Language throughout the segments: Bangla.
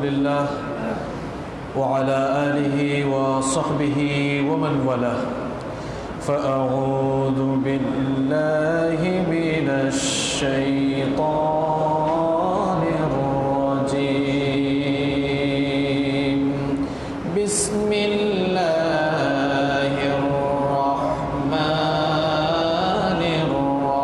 لله وعلى آله وصحبه ومن والاه فأعوذ بالله من الشيطان الرجيم بسم الله الرحمن الرحيم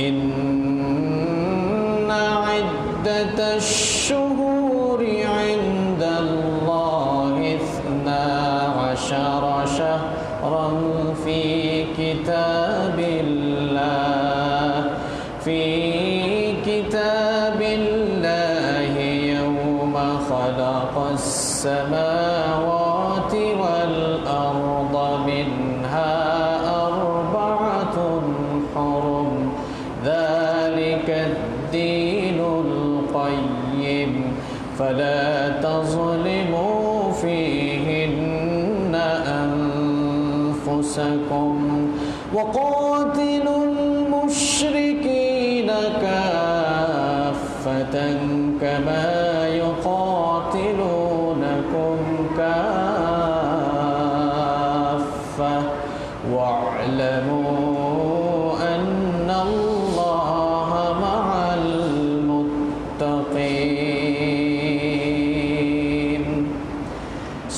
إن عدة الشهور عند الله 12 شهرا في كتاب الله يوم خلق السماوات والأرض منها 4 حرم ذلك الدين القيم فلا تظلموا فيهن أنفسكم وقاتلوا المشركين كافة كما يقاتلونكم كافة واعلموا أن الله مع المتقين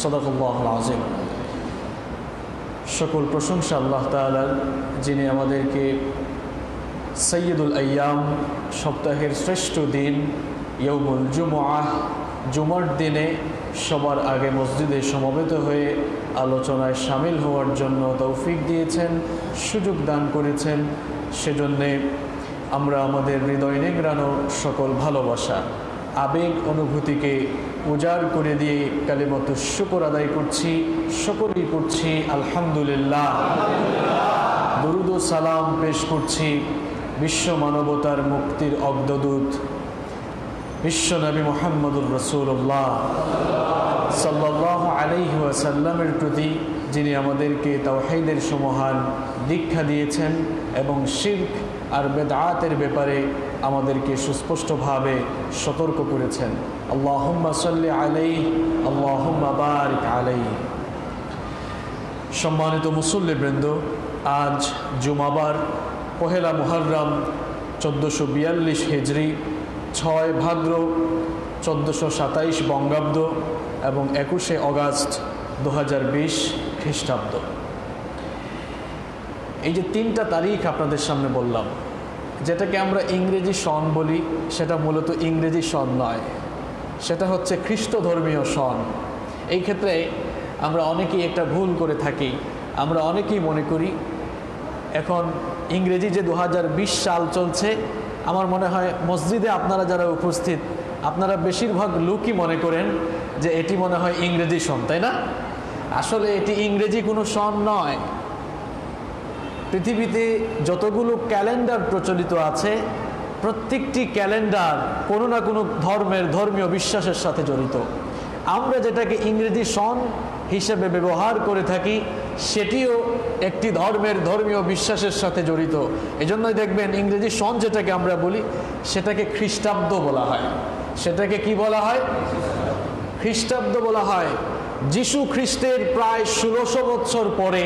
صدق الله العظيم। সকল প্রশংসা আল্লাহ তাআলার, যিনি আমাদেরকে সৈয়দুল আইয়াম, সপ্তাহের শ্রেষ্ঠ দিন ইয়াউমুল জুমআহ, জুমার দিনে সবার আগে মসজিদে সমবেত হয়ে আলোচনায় শামিল হওয়ার জন্য তৌফিক দিয়েছেন, সুযোগ দান করেছেন। সেজন্যে আমরা আমাদের হৃদয় নিংড়ানো সকল ভালোবাসা, আবেগ, অনুভূতিকে উজাড় করে দিয়ে কালিমাতু শুকর আদায় করছি, সকলেই করছি আলহামদুলিল্লাহ। দরুদ ও সালাম পেশ করছি বিশ্ব মানবতার মুক্তির অগ্রদূত বিশ্বনবী মুহাম্মদুর রাসূলুল্লাহ সাল্লাল্লাহু আলাইহি ওয়াসাল্লামের প্রতি, যিনি আমাদেরকে তাওহীদের সমহান দীক্ষা দিয়েছেন এবং শিরক আর বেদআতের ব্যাপারে আমাদেরকে সুস্পষ্টভাবে সতর্ক করেছেন। আল্লাহুম্মা সাল্লি আলাইহি আল্লাহুম্মা বারিক আলাইহি। সম্মানিত মুসল্লিবৃন্দ, আজ জুমাবার, পহেলা মুহররম 1442 হিজরি, 6 ভাদ্র 1427 বঙ্গাব্দ এবং 21 অগাস্ট 2020 খ্রিস্টাব্দ। এই যে 3টা তারিখ আপনাদের সামনে বললাম, যেটাকে আমরা ইংরেজি সন বলি, সেটা মূলত ইংরেজি সন নয়, সেটা হচ্ছে খ্রিস্ট ধর্মীয় সন। এই ক্ষেত্রে আমরা অনেকেই একটা ভুল করে থাকি। আমরা অনেকেই মনে করি এখন ইংরেজি যে 2020 সাল চলছে, আমার মনে হয় মসজিদে আপনারা যারা উপস্থিত, আপনারা বেশিরভাগ লোকই মনে করেন যে এটি মনে হয় ইংরেজি সন, তাই না? আসলে এটি ইংরেজি কোনো সন নয়। পৃথিবীতে যতগুলো ক্যালেন্ডার প্রচলিত আছে, প্রত্যেকটি ক্যালেন্ডার কোনো না কোনো ধর্মীয় বিশ্বাসের সাথে জড়িত। আমরা যেটাকে ইংরেজি সন হিসেবে ব্যবহার করে থাকি, সেটিও একটি ধর্মীয় বিশ্বাসের সাথে জড়িত। এজন্যই দেখবেন ইংরেজি সন যেটাকে আমরা বলি, সেটাকে খ্রিস্টাব্দ বলা হয়। সেটাকে কি বলা হয়? খ্রিস্টাব্দ বলা হয়। যিশু খ্রিস্টের প্রায় 1600 বছর পরে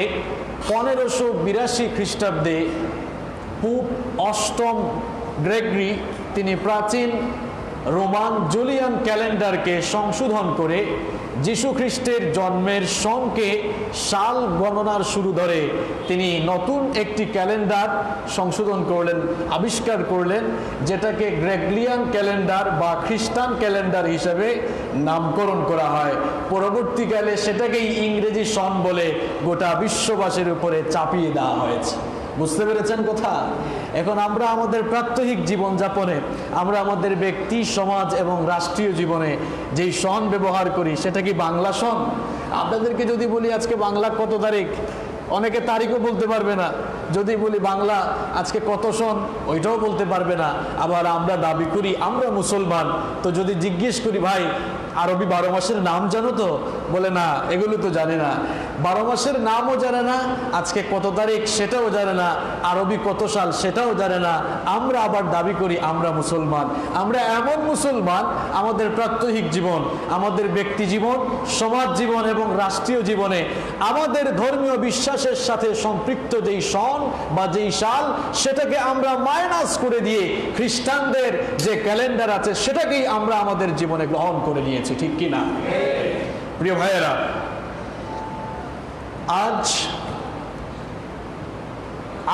1582 খ্রিস্টাব্দে পোপ অষ্টম গ্রেগরি, তিনি প্রাচীন রোমান জুলিয়ান ক্যালেন্ডারকে সংশোধন করে যিশু খ্রিস্টের জন্মের সনকে সাল গণনার শুরু ধরে তিনি নতুন একটি ক্যালেন্ডার সংশোধন করলেন, আবিষ্কার করলেন, যেটাকে গ্রেগরিয়ান ক্যালেন্ডার বা খ্রিস্টান ক্যালেন্ডার হিসেবে নামকরণ করা হয়। পরবর্তীকালে সেটাকেই ইংরেজি সন বলে গোটা বিশ্ববাসীর উপরে চাপিয়ে দেওয়া হয়েছে। বুঝতে পেরেছেন কথা? এখন আমরা আমাদের প্রাত্যহিক জীবনযাপনে, আমরা আমাদের ব্যক্তি, সমাজ এবং রাষ্ট্রীয় জীবনে যেই সন ব্যবহার করি, সেটা কি বাংলা সন? আপনাদেরকে যদি বলি আজকে বাংলা কত তারিখ, অনেকে তারিখও বলতে পারবে না। যদি বলি বাংলা আজকে কত সন, ওইটাও বলতে পারবে না। আবার আমরা দাবি করি আমরা মুসলমান, তো যদি জিজ্ঞেস করি ভাই আরবি 12 মাসের নাম জানো তো, বলে না এগুলো তো জানে না। 12 মাসের নামও জানে না, আজকে কত তারিখ সেটাও জানে না, আরবি কত সাল সেটাও জানে না। আমরা আবার দাবি করি আমরা মুসলমান। আমরা এমন মুসলমান, আমাদের প্রাত্যহিক জীবন, আমাদের ব্যক্তি জীবন, সমাজ জীবন এবং রাষ্ট্রীয় জীবনে আমাদের ধর্মীয় বিশ্বাসের সাথে সম্পৃক্ত যেই সন বা যেই সাল, সেটাকে আমরা মাইনাস করে দিয়ে খ্রিস্টানদের যে ক্যালেন্ডার আছে সেটাকেই আমরা আমাদের জীবনে গ্রহণ করে নিয়েছি, ঠিক কি না? প্রিয় ভাইয়েরা, আজ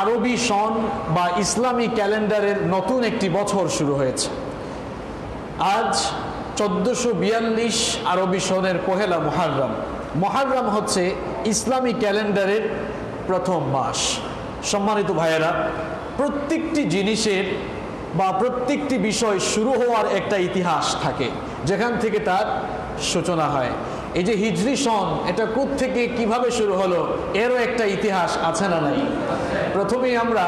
আরবি সন বা ইসলামী ক্যালেন্ডারের নতুন একটি বছর শুরু হয়েছে। আজ 1442 আরবি সনের পহেলা মুহররম। মুহররম হচ্ছে ইসলামী ক্যালেন্ডারের প্রথম মাস। সম্মানিত ভাইয়েরা, প্রত্যেকটি জিনিসের বা প্রত্যেকটি বিষয় শুরু হওয়ার একটা ইতিহাস থাকে, যেখান থেকে তার সূচনা হয়। এই যে হিজরি সন, এটা কোত্থেকে কিভাবে শুরু হলো, এরও একটা ইতিহাস আছে না নাই? প্রথমেই আমরা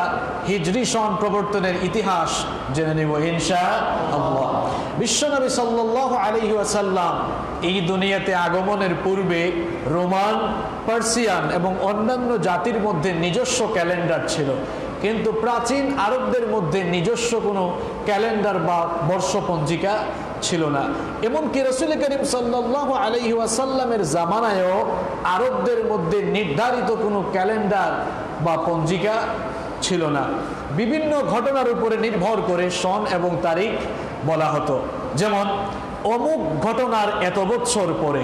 হিজরি সন প্রবর্তনের ইতিহাস জেনে নেব ইনশাআল্লাহ। বিশ্বনবী সাল্লাল্লাহু আলাইহি ওয়াসাল্লাম এই দুনিয়াতে আগমনের পূর্বে রোমান, পার্সিয়ান এবং অন্যান্য জাতির মধ্যে নিজস্ব ক্যালেন্ডার ছিল, কিন্তু প্রাচীন আরবদের মধ্যে নিজস্ব কোনো ক্যালেন্ডার বা বর্ষপঞ্জিকা ছিল না। এমনকি রাসূল করিম সাল্লাল্লাহু আলাইহি ওয়াসাল্লামের জামানায়ও আরবদের মধ্যে নির্ধারিত কোনো ক্যালেন্ডার বা পঞ্জিকা ছিল না। বিভিন্ন ঘটনার উপরে নির্ভর করে সন এবং তারিখ বলা হতো। যেমন অমুক ঘটনার এত বছর পরে,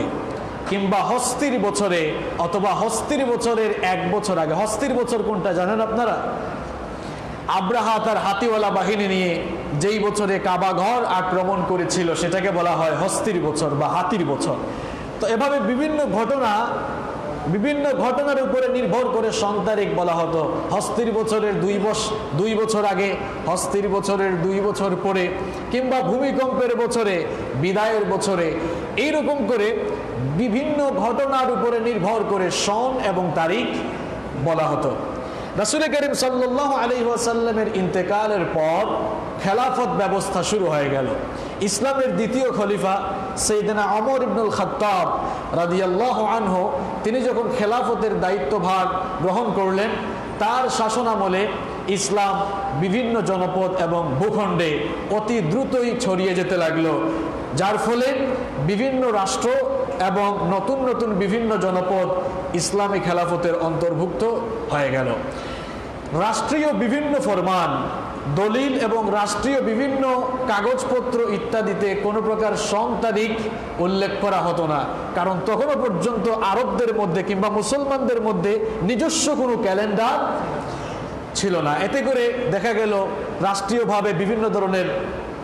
কিংবা হস্তির বছরে, অথবা হস্তির বছরের 1 বছর আগে। হস্তির বছর কোনটা জানেন আপনারা? আব্রাহা তার হাতিওয়ালা বাহিনী নিয়ে যেই বছরে কাবা ঘর আক্রমণ করেছিল সেটাকে বলা হয় হস্তির বছর বা হাতির বছর। তো এভাবে বিভিন্ন ঘটনার উপরে নির্ভর করে সন তারিখ বলা হতো। হস্তির বছরের 2 বছর আগে, হস্তির বছরের 2 বছর পরে, কিংবা ভূমিকম্পের বছরে, বিদায়ের বছরে, এইরকম করে বিভিন্ন ঘটনার উপরে নির্ভর করে সন এবং তারিখ বলা হতো। রাসূল করিম সাল্লাল্লাহু আলাইহি ওয়াসাল্লামের ইন্তেকালের পর খেলাফত ব্যবস্থা শুরু হয়ে গেল। ইসলামের দ্বিতীয় খলিফা সাইয়েদনা ওমর ইবনুল খাত্তাব রাদিয়াল্লাহু আনহু, তিনি যখন খেলাফতের দায়িত্বভার গ্রহণ করলেন, তার শাসনামলে ইসলাম বিভিন্ন জনপদ এবং ভূখণ্ডে অতি দ্রুতই ছড়িয়ে যেতে লাগলো, যার ফলে বিভিন্ন রাষ্ট্র এবং নতুন নতুন বিভিন্ন জনপদ ইসলামী খেলাফতের অন্তর্ভুক্ত হয়ে গেল। রাষ্ট্রীয় বিভিন্ন ফরমান, দলিল এবং রাষ্ট্রীয় বিভিন্ন কাগজপত্র ইত্যাদিতে কোনো প্রকার সন তারিখ উল্লেখ করা হতো না, কারণ তখনও পর্যন্ত আরবদের মধ্যে কিংবা মুসলমানদের মধ্যে নিজস্ব কোনো ক্যালেন্ডার ছিল না। এতে করে দেখা গেল রাষ্ট্রীয়ভাবে বিভিন্ন ধরনের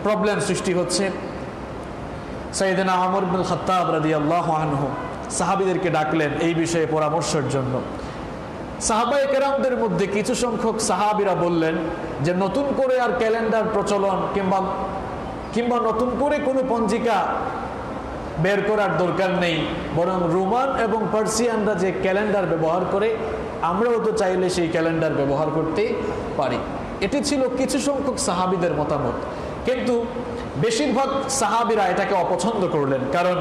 প্রবলেম সৃষ্টি হচ্ছে। সাইয়েদনা ওমর ইবনুল খাত্তাব রাদিয়াল্লাহু আনহু সাহাবীদেরকে ডাকলেন এই বিষয়ে পরামর্শের জন্য। সাহাবায়ে কেরামদের মধ্যে কিছু সংখ্যক সাহাবীরা বললেন যে নতুন করে আর ক্যালেন্ডার প্রচলন কিংবা নতুন করে কোনো পঞ্জিকা বের করার দরকার নেই, বরং রোমান এবং পার্সিয়ানরা যে ক্যালেন্ডার ব্যবহার করে আমরাও তো চাইলে সেই ক্যালেন্ডার ব্যবহার করতে পারি। এটি ছিল কিছু সংখ্যক সাহাবীদের মতামত, কিন্তু বেশিরভাগ সাহাবীরা এটাকে অপছন্দ করলেন, কারণ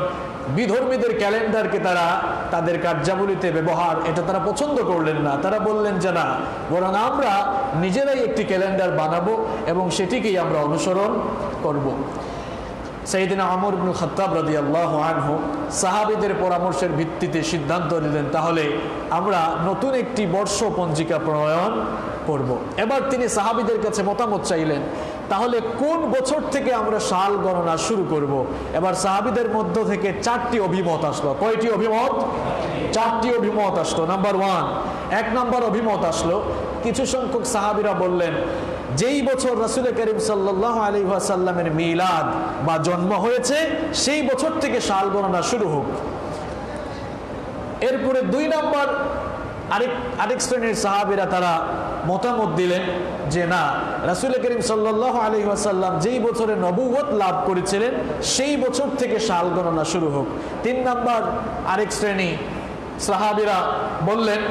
বিধর্মীদের ক্যালেন্ডারকে তারা তাদের কার্যাবলীতে ব্যবহার, এটা তারা পছন্দ করলেন না। তারা বললেন যে না, বরং আমরা নিজেরাই একটি ক্যালেন্ডার বানাবো এবং সেটিকেই আমরা অনুসরণ করব। সাইয়েদনা ওমর ইবনুল খাত্তাব রাদিয়াল্লাহু আনহু সাহাবীদের পরামর্শের ভিত্তিতে সিদ্ধান্ত নিলেন, তাহলে আমরা নতুন একটি বর্ষ পঞ্জিকা প্রণয়ন করব। এবার তিনি সাহাবীদের কাছে মতামত চাইলেন, তাহলে কোন বছর থেকে আমরা সাল গণনা শুরু করব। এবার সাহাবীদের মধ্য থেকে 4টি অভিমত আসলো। কয়টি অভিমত? 4টি অভিমত আসলো। নাম্বার 1, 1 নম্বর অভিমত আসলো, কিছু সংখ্যক সাহাবীরা বললেন যেই বছর রাসূল করিম সাল্লাল্লাহু আলাইহি ওয়াসাল্লামের মিলাদ বা জন্ম হয়েছে সেই বছর থেকে সাল গণনা শুরু হোক। এরপরে 2 নম্বর আরেক শ্রেণীর সাহাবীরা তারা মতামত দিলেন যে না, রাসূল করিম সাল্লাল্লাহু আলাইহি ওয়াসাল্লাম যেই বছরে নবুয়ত লাভ করেছিলেন সেই বছর থেকে সাল গণনা শুরু হোক। 3 নম্বর আরেক শ্রেণী সাহাবীরা বললেন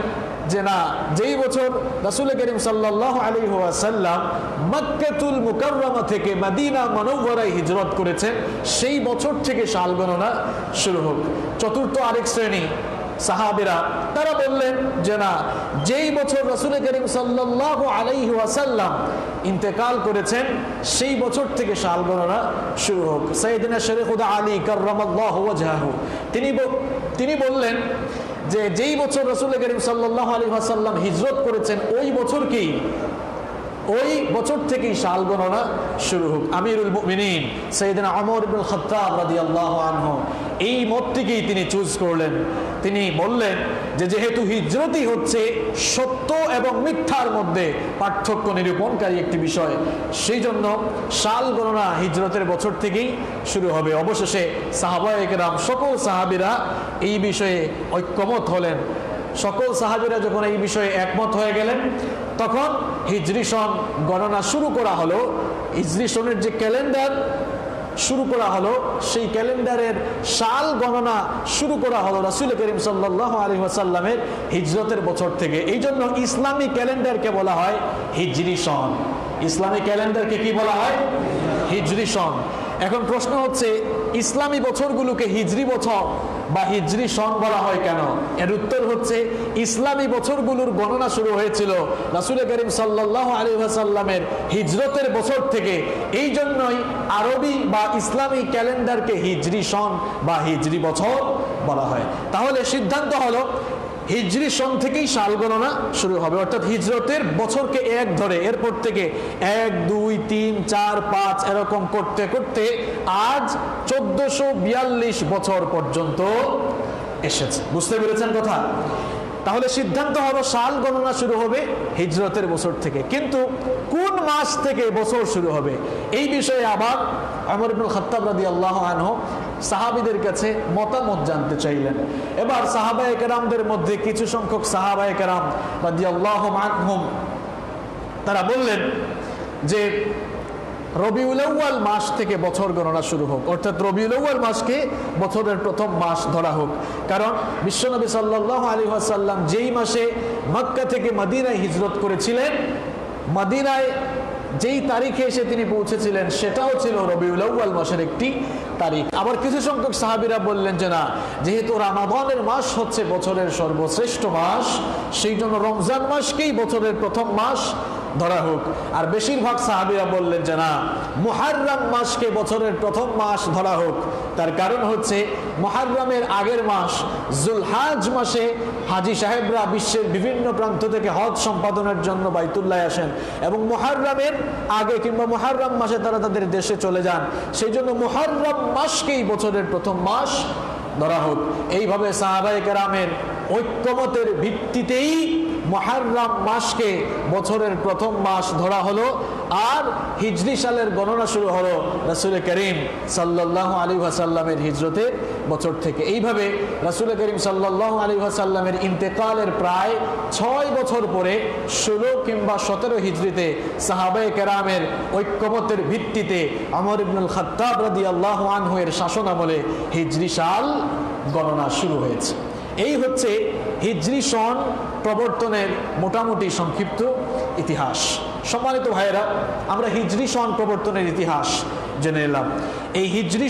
যে না, যেই বছর রাসূল করিম সাল্লাল্লাহু আলাইহি ওয়াসাল্লাম মক্কাতুল মুকাররমা থেকে মদিনা মুনাওয়ারায় হিজরত করেছেন, সেই বছর থেকে সাল গণনা শুরু হোক। চতুর্থ আরেক শ্রেণী সাহাবীরা তারা বললেন যে না, যেই বছর রাসূল করিম সাল্লাল্লাহু আলাইহি ওয়াসাল্লাম ইন্তেকাল করেছেন, সেই বছর থেকে সাল গণনা শুরু হোক। সাইয়েদনা শরীফুদ্দৌলা আলী কাররামাল্লাহু ওয়াজহাহু তিনি বললেন যে যেই বছর রাসূল করিম সাল্লাল্লাহু আলাইহি ওয়াসাল্লাম হিজরত করেছেন, ওই বছর থেকেই সাল গণনা শুরু হোক। আমিরুল মুমিনিন সাইয়েদনা ওমর ইবনুল খাত্তাব রাদিয়াল্লাহু আনহু এই মতটিকেই তিনি চুজ করলেন। তিনি বললেন যে যেহেতু হিজরতই হচ্ছে সত্য এবং মিথ্যার মধ্যে পার্থক্য নিরূপণকারী একটি বিষয়, সেই জন্য সাল গণনা হিজরতের বছর থেকেই শুরু হবে। অবশেষে সাহাবায়ে কেরাম সকল সাহাবীরা এই বিষয়ে ঐক্যমত হলেন। সকল সাহাবীরা যখন এই বিষয়ে একমত হয়ে গেলেন, তখন হিজরি সন গণনা শুরু করা হলো। হিজরি সনের যে ক্যালেন্ডার শুরু করা হলো, সেই ক্যালেন্ডারের সাল গণনা শুরু করা হলো রাসূল করিম সাল্লাল্লাহু আলাইহি ওয়াসাল্লামের হিজরতের বছর থেকে। এই জন্য ইসলামী ক্যালেন্ডারকে বলা হয় হিজরি সন। ইসলামী ক্যালেন্ডারকে কি বলা হয়? হিজরি সন। এখন প্রশ্ন হচ্ছে, ইসলামী বছরগুলোকে হিজরি বছর বা হিজরি সন বলা হয় কেন? এর উত্তর হচ্ছে, ইসলামী বছরগুলোর গণনা শুরু হয়েছিল রাসূল করিম সাল্লাল্লাহু আলাইহি ওয়াসাল্লামের হিজরতের বছর থেকে। এই জন্যই আরবি বা ইসলামী ক্যালেন্ডারকে হিজরি সন বা হিজরি বছর বলা হয়। তাহলে সিদ্ধান্ত হলো হিজরি সন থেকেই সাল গণনা শুরু হবে, অর্থাৎ হিজরতের বছরকে এক ধরে এরপর থেকে 1, 2, 3, 4, 5 এরকম করতে করতে আজ 1442 বছর পর্যন্ত এসেছে। বুঝতে পেরেছেন কথা? তাহলে সিদ্ধান্ত হলো সাল গণনা শুরু হবে হিজরতের বছর থেকে, কিন্তু কোন মাস থেকে বছর শুরু হবে এই বিষয়ে আবার ওমর ইবনুল খাত্তাব রাদিয়াল্লাহু আনহু সাহাবীদের কাছে মতামত জানতে চাইলেন। এবার সাহাবায়ে কেরামদের মধ্যে কিছু সংখ্যক সাহাবায়ে কেরাম রাদিয়াল্লাহু আনহুম তারা বললেন যে রবিউল আউয়াল মাস থেকে বছর গণনা শুরু হোক, অর্থাৎ রবিউল আউয়াল মাসকে বছরের প্রথম মাস ধরা হোক। কারণ বিশ্বনবী সাল্লাল্লাহু আলাইহি ওয়াসাল্লাম যেই মাসে মক্কা থেকে মদিনায় হিজরত করেছিলেন, মদিনায় যেই তারিখে এসে তিনি পৌঁছেছিলেন সেটাও ছিল রবিউল আউয়াল মাসের একটি তারিখ। আবার কিছু সংখ্যক সাহাবীরা বললেন যে না, যেহেতু রমাদানের মাস হচ্ছে বছরের সর্বশ্রেষ্ঠ মাস, সেই জন্য রমজান মাসকেই বছরের প্রথম মাস ধরা হোক। আর বেশিরভাগ সাহাবীরা বললেন যে না, মুহররম মাসকে বছরের প্রথম মাস ধরা হোক। তার কারণ হচ্ছে মুহররমের আগের মাস যুলহাজ মাসে হাজী সাহেবরা বিশ্বের বিভিন্ন প্রান্ত থেকে হজ সম্পাদনের জন্য বাইতুল্লাহ আসেন, এবং মুহররমের আগে কিংবা মুহররম মাসে তারা তাদের দেশে চলে যান। সেই জন্য মুহররম মাসকেই বছরের প্রথম মাস ধরা হোক। এইভাবে সাহাবায়ে কেরামের ঐক্যমতের ভিত্তিতেই মুহররম মাসকে বছরের প্রথম মাস ধরা হলো, আর হিজরি সালের গণনা শুরু হলো রাসূল করিম সাল্লাল্লাহু আলাইহি ওয়াসাল্লামের হিজরতের বছর থেকে। এইভাবে রাসূল করিম সাল্লাল্লাহু আলাইহি ওয়াসাল্লামের ইন্তেকালের প্রায় 6 বছর পরে 16 কিংবা 17 হিজরিতে সাহাবায়ে কেরামের ঐক্যমতের ভিত্তিতে ওমর ইবনুল খাত্তাব রাদিয়াল্লাহু আনহু এর শাসনামলে হিজরি সাল গণনা শুরু হয়েছে। এই হচ্ছে হিজরি সন প্রবর্তনের মোটামুটি সংক্ষিপ্ত ইতিহাস। সম্মানিত ভাইয়েরা, আমরা হিজরি সন প্রবর্তনের ইতিহাস জেনে এলাম। এই হিজরি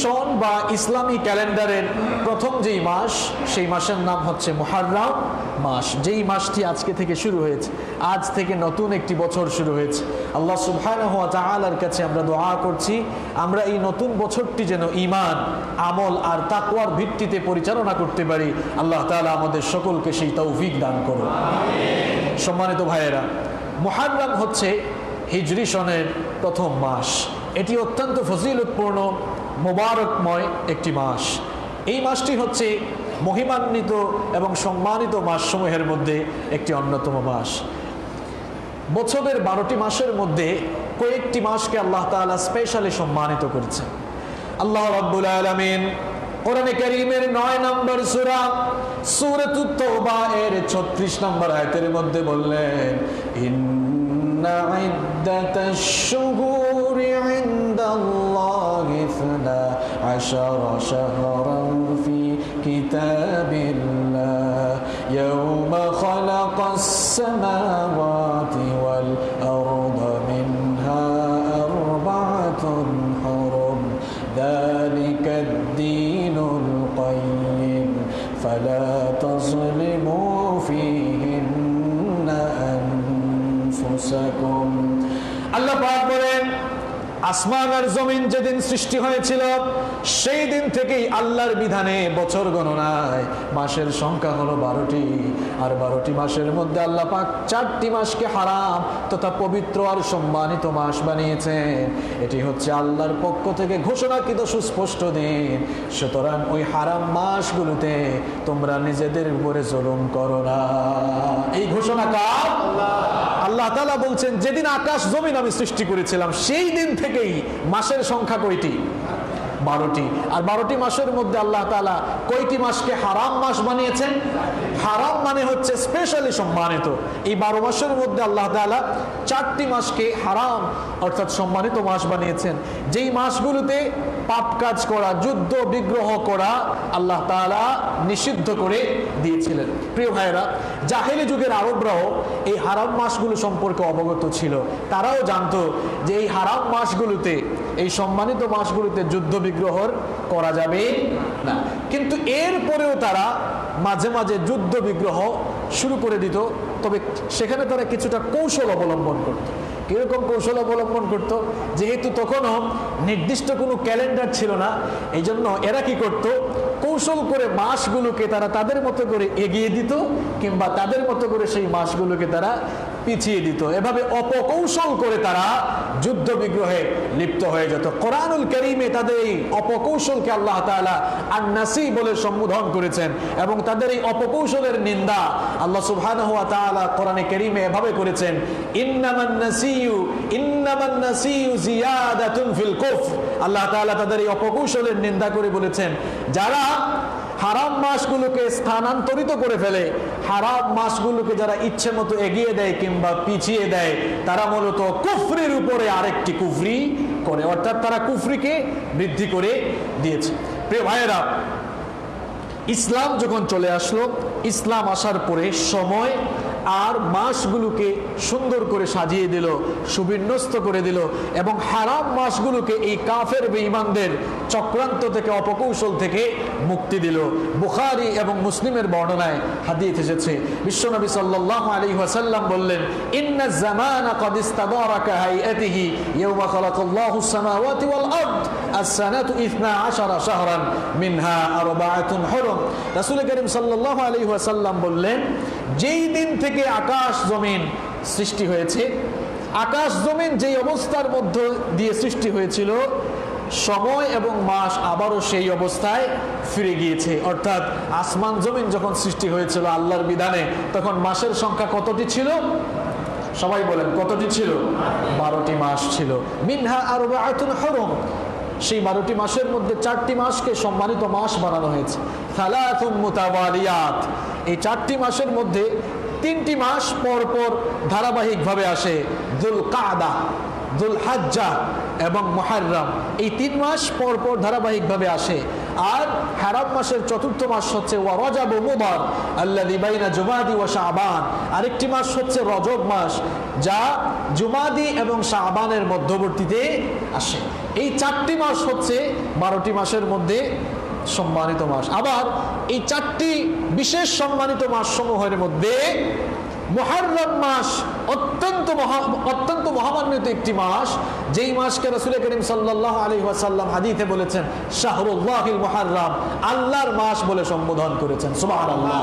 সন বা ইসলামী ক্যালেন্ডারের প্রথম যেই মাস, সেই মাসের নাম হচ্ছে মুহররম মাস। যেই মাসটি আজকে থেকে শুরু হয়েছে, আজ থেকে নতুন একটি বছর শুরু হয়েছে। আল্লাহ সুবহানাহু ওয়া তাআলার কাছে আমরা দোয়া করছি, আমরা এই নতুন বছরটি যেন ঈমান, আমল আর তাকওয়ার ভিত্তিতে পরিচালনা করতে পারি। আল্লাহ তাআলা আমাদের সকলকে সেই তৌফিক দান করুন। সম্মানিত ভাইয়েরা, মুহররম হচ্ছে হিজরি সনের প্রথম মাস। এটি অত্যন্ত ফজিলতপূর্ণ, মোবারকময় একটি মাস। এই মাসটি হচ্ছে মহিমান্বিত এবং সম্মানিত মাসসমূহের মধ্যে একটি অন্যতম মাস। বছরের 12টি মাসের মধ্যে কয়েকটি মাসকে আল্লাহ তাআলা স্পেশালি সম্মানিত করেছেন। আল্লাহ রাব্বুল আলামিন কোরআনে কারীমের 9 নম্বর সূরা সূরাতুত তাওবা এর 36 নম্বর আয়াতের মধ্যে বললেন, ইন্না ইদ্দাতাশ শুহুরি ইনদাল্লাহি 12 শাহরান ফি كتاب الله يوم خلق السماوات والأرض منها أربعة حرم ذلك الدين القيم فلا تظلموا فيهن أنفسكم আল্লাহ পাক বলেন আসমান আর জমিন যেদিন সৃষ্টি হয়েছিল সেই দিন থেকেই আল্লাহর বিধানে বছর গণনায় মাসের সংখ্যা হলো 12টি আর 12টি মাসের মধ্যে আল্লাহ পাক 4টি মাসকে হারাম তথা পবিত্র আর সম্মানিত মাস বানিয়েছেন। এটি হচ্ছে আল্লাহর পক্ষ থেকে ঘোষণাকৃত সুস্পষ্ট দিন। সুতরাং ওই হারাম মাসগুলোতে তোমরা নিজেদের উপরে জুলুম করো না। এই ঘোষণা কার? আল্লাহ তাআলা বলছেন যেদিন আকাশ জমিন আমি সৃষ্টি করেছিলাম সেই দিন থেকেই মাসের সংখ্যা কয়টি? 12টি। আর 12টি মাসের মধ্যে আল্লাহ তাআলা কয়টি মাসকে হারাম মাস বানিয়েছেন? হারাম মানে হচ্ছে স্পেশালি সম্মানিত। এই 12 মাসের মধ্যে আল্লাহ তাআলা 4টি মাসকে হারাম অর্থাৎ সম্মানিত মাস বানিয়েছেন, যেই মাসগুলোতে পাপ কাজ করা, যুদ্ধ বিগ্রহ করা আল্লাহ তাআলা নিষিদ্ধ করে দিয়েছিলেন। প্রিয় ভাইয়েরা, জাহেলি যুগের আরবরাও এই হারাম মাসগুলো সম্পর্কে অবগত ছিল। তারাও জানতো যে এই হারাম মাসগুলোতে, এই সম্মানিত মাসগুলোতে যুদ্ধ বিগ্রহ করা যাবে না, কিন্তু এরপরেও তারা মাঝে মাঝে যুদ্ধ বিগ্রহ শুরু করে দিত। তবে সেখানে তারা কিছুটা কৌশল অবলম্বন করত। কিরকম কৌশল অবলম্বন করত? যেহেতু তখনও নির্দিষ্ট কোনো ক্যালেন্ডার ছিল না, এই জন্য এরা কি করত? কৌশল করে মাসগুলোকে তারা তাদের মতো করে এগিয়ে দিত কিংবা তাদের মতো করে সেই মাসগুলোকে তারা পিছিয়ে দিত। এভাবে অপকৌশল করে তারা যুদ্ধ বিগ্রহে লিপ্ত হয়ে যেত। কোরআনুল কারীমে তাদের এই অপকৌশলকে আল্লাহ তাআলা আন-নাসি বলে সম্বোধন করেছেন এবং তাদের এই অপকৌশলের নিন্দা আল্লাহ সুবহানাহু ওয়া তাআলা কোরআনে কারীমে এভাবে করেছেন, ইন্নামান নাসিয়ু জিয়াদাতুন ফিল কুফর। আল্লাহ তাআলা তাদের এই অপকৌশলের নিন্দা করে বলেছেন, যারা হারাম মাসগুলোকে স্থানান্তরিত করে ফেলে, হারাম মাসগুলোকে যারা ইচ্ছে মতো এগিয়ে দেয় কিংবা পিছিয়ে দেয়, তারা মূলত কুফরির উপরে আরেকটি কুফরি করে, অর্থাৎ তারা কুফরিকে বৃদ্ধি করে দিয়েছে। প্রিয় ভাইয়েরা, ইসলাম যখন চলে আসলো, ইসলাম আসার পরে সময় আর মাসগুলোকে সুন্দর করে সাজিয়ে দিল, সুবিন্যস্ত করে দিল এবং হারাম মাসগুলোকে এই কাফের বেঈমানদের চক্রান্ত থেকে, অপকৌশল থেকে মুক্তি দিল। বুখারী এবং মুসলিমের বর্ণনায় হাদিস এসেছে, বিশ্বনবী সাল্লাল্লাহু আলাইহি ওয়াসাল্লাম বললেন, ইন্নাজ জামানা ক্বাদ ইস্তাদারাকা হাইআতিহি ইয়াওমা খালাকাল্লাহুস সামাওয়াতি ওয়াল আরদ আস-সানাতু 12 শাহরান মিনহা আরবাআতুন হুরুম। রাসূল কারীম সাল্লাল্লাহু আলাইহি ওয়াসাল্লাম বললেন, যেই দিন থেকে আকাশ জমিন সৃষ্টি হয়েছে, আকাশ জমিন যেই অবস্থার মধ্য দিয়ে সৃষ্টি হয়েছিল, সময় এবং মাস আবারও সেই অবস্থায় ফিরে গিয়েছে। অর্থাৎ আসমান জমিন যখন সৃষ্টি হয়েছিল আল্লাহর বিধানে, তখন মাসের সংখ্যা কতটি ছিল? সবাই বলেন, কতটি ছিল? 12টি মাস ছিল। মিনহা আরবাআতুন হুরুম, সেই 12টি মাসের মধ্যে 4টি মাসকে সম্মানিত মাস বানানো হয়েছে। সালাতুন মুতাওয়ালিয়াত, এই 4টি মাসের মধ্যে 3টি মাস পর পর ধারাবাহিকভাবে আসে, যুলকাদা, যুলহজ্জা এবং মুহররম। এই 3 মাস পর পর ধারাবাহিকভাবে আসে। আর হারাম মাসের 4র্থ মাস হচ্ছে ওয়া রজব মুদার আল্লাযী বাইনা জুমাদি ওয়া শাবান। আরেকটি মাস হচ্ছে রজব মাস, যা জুমাদি এবং শাবানের মধ্যবর্তীতে আসে। এই 4টি মাস হচ্ছে 12টি মাসের মধ্যে সম্মানিত মাস। আবার এই 4টি বিশেষ সম্মানিত মাস সমূহের মধ্যে মুহররম মাস অত্যন্ত মহামান্বিত একটি মাস, যেই মাসকে রাসূল করিম সাল্লাল্লাহু আলাইহি ওয়াসাল্লাম হাদিসে বলেছেন শাহরুল্লাহিল মুহররম, আল্লাহর মাস বলে সম্বোধন করেছেন। সুবহানাল্লাহ।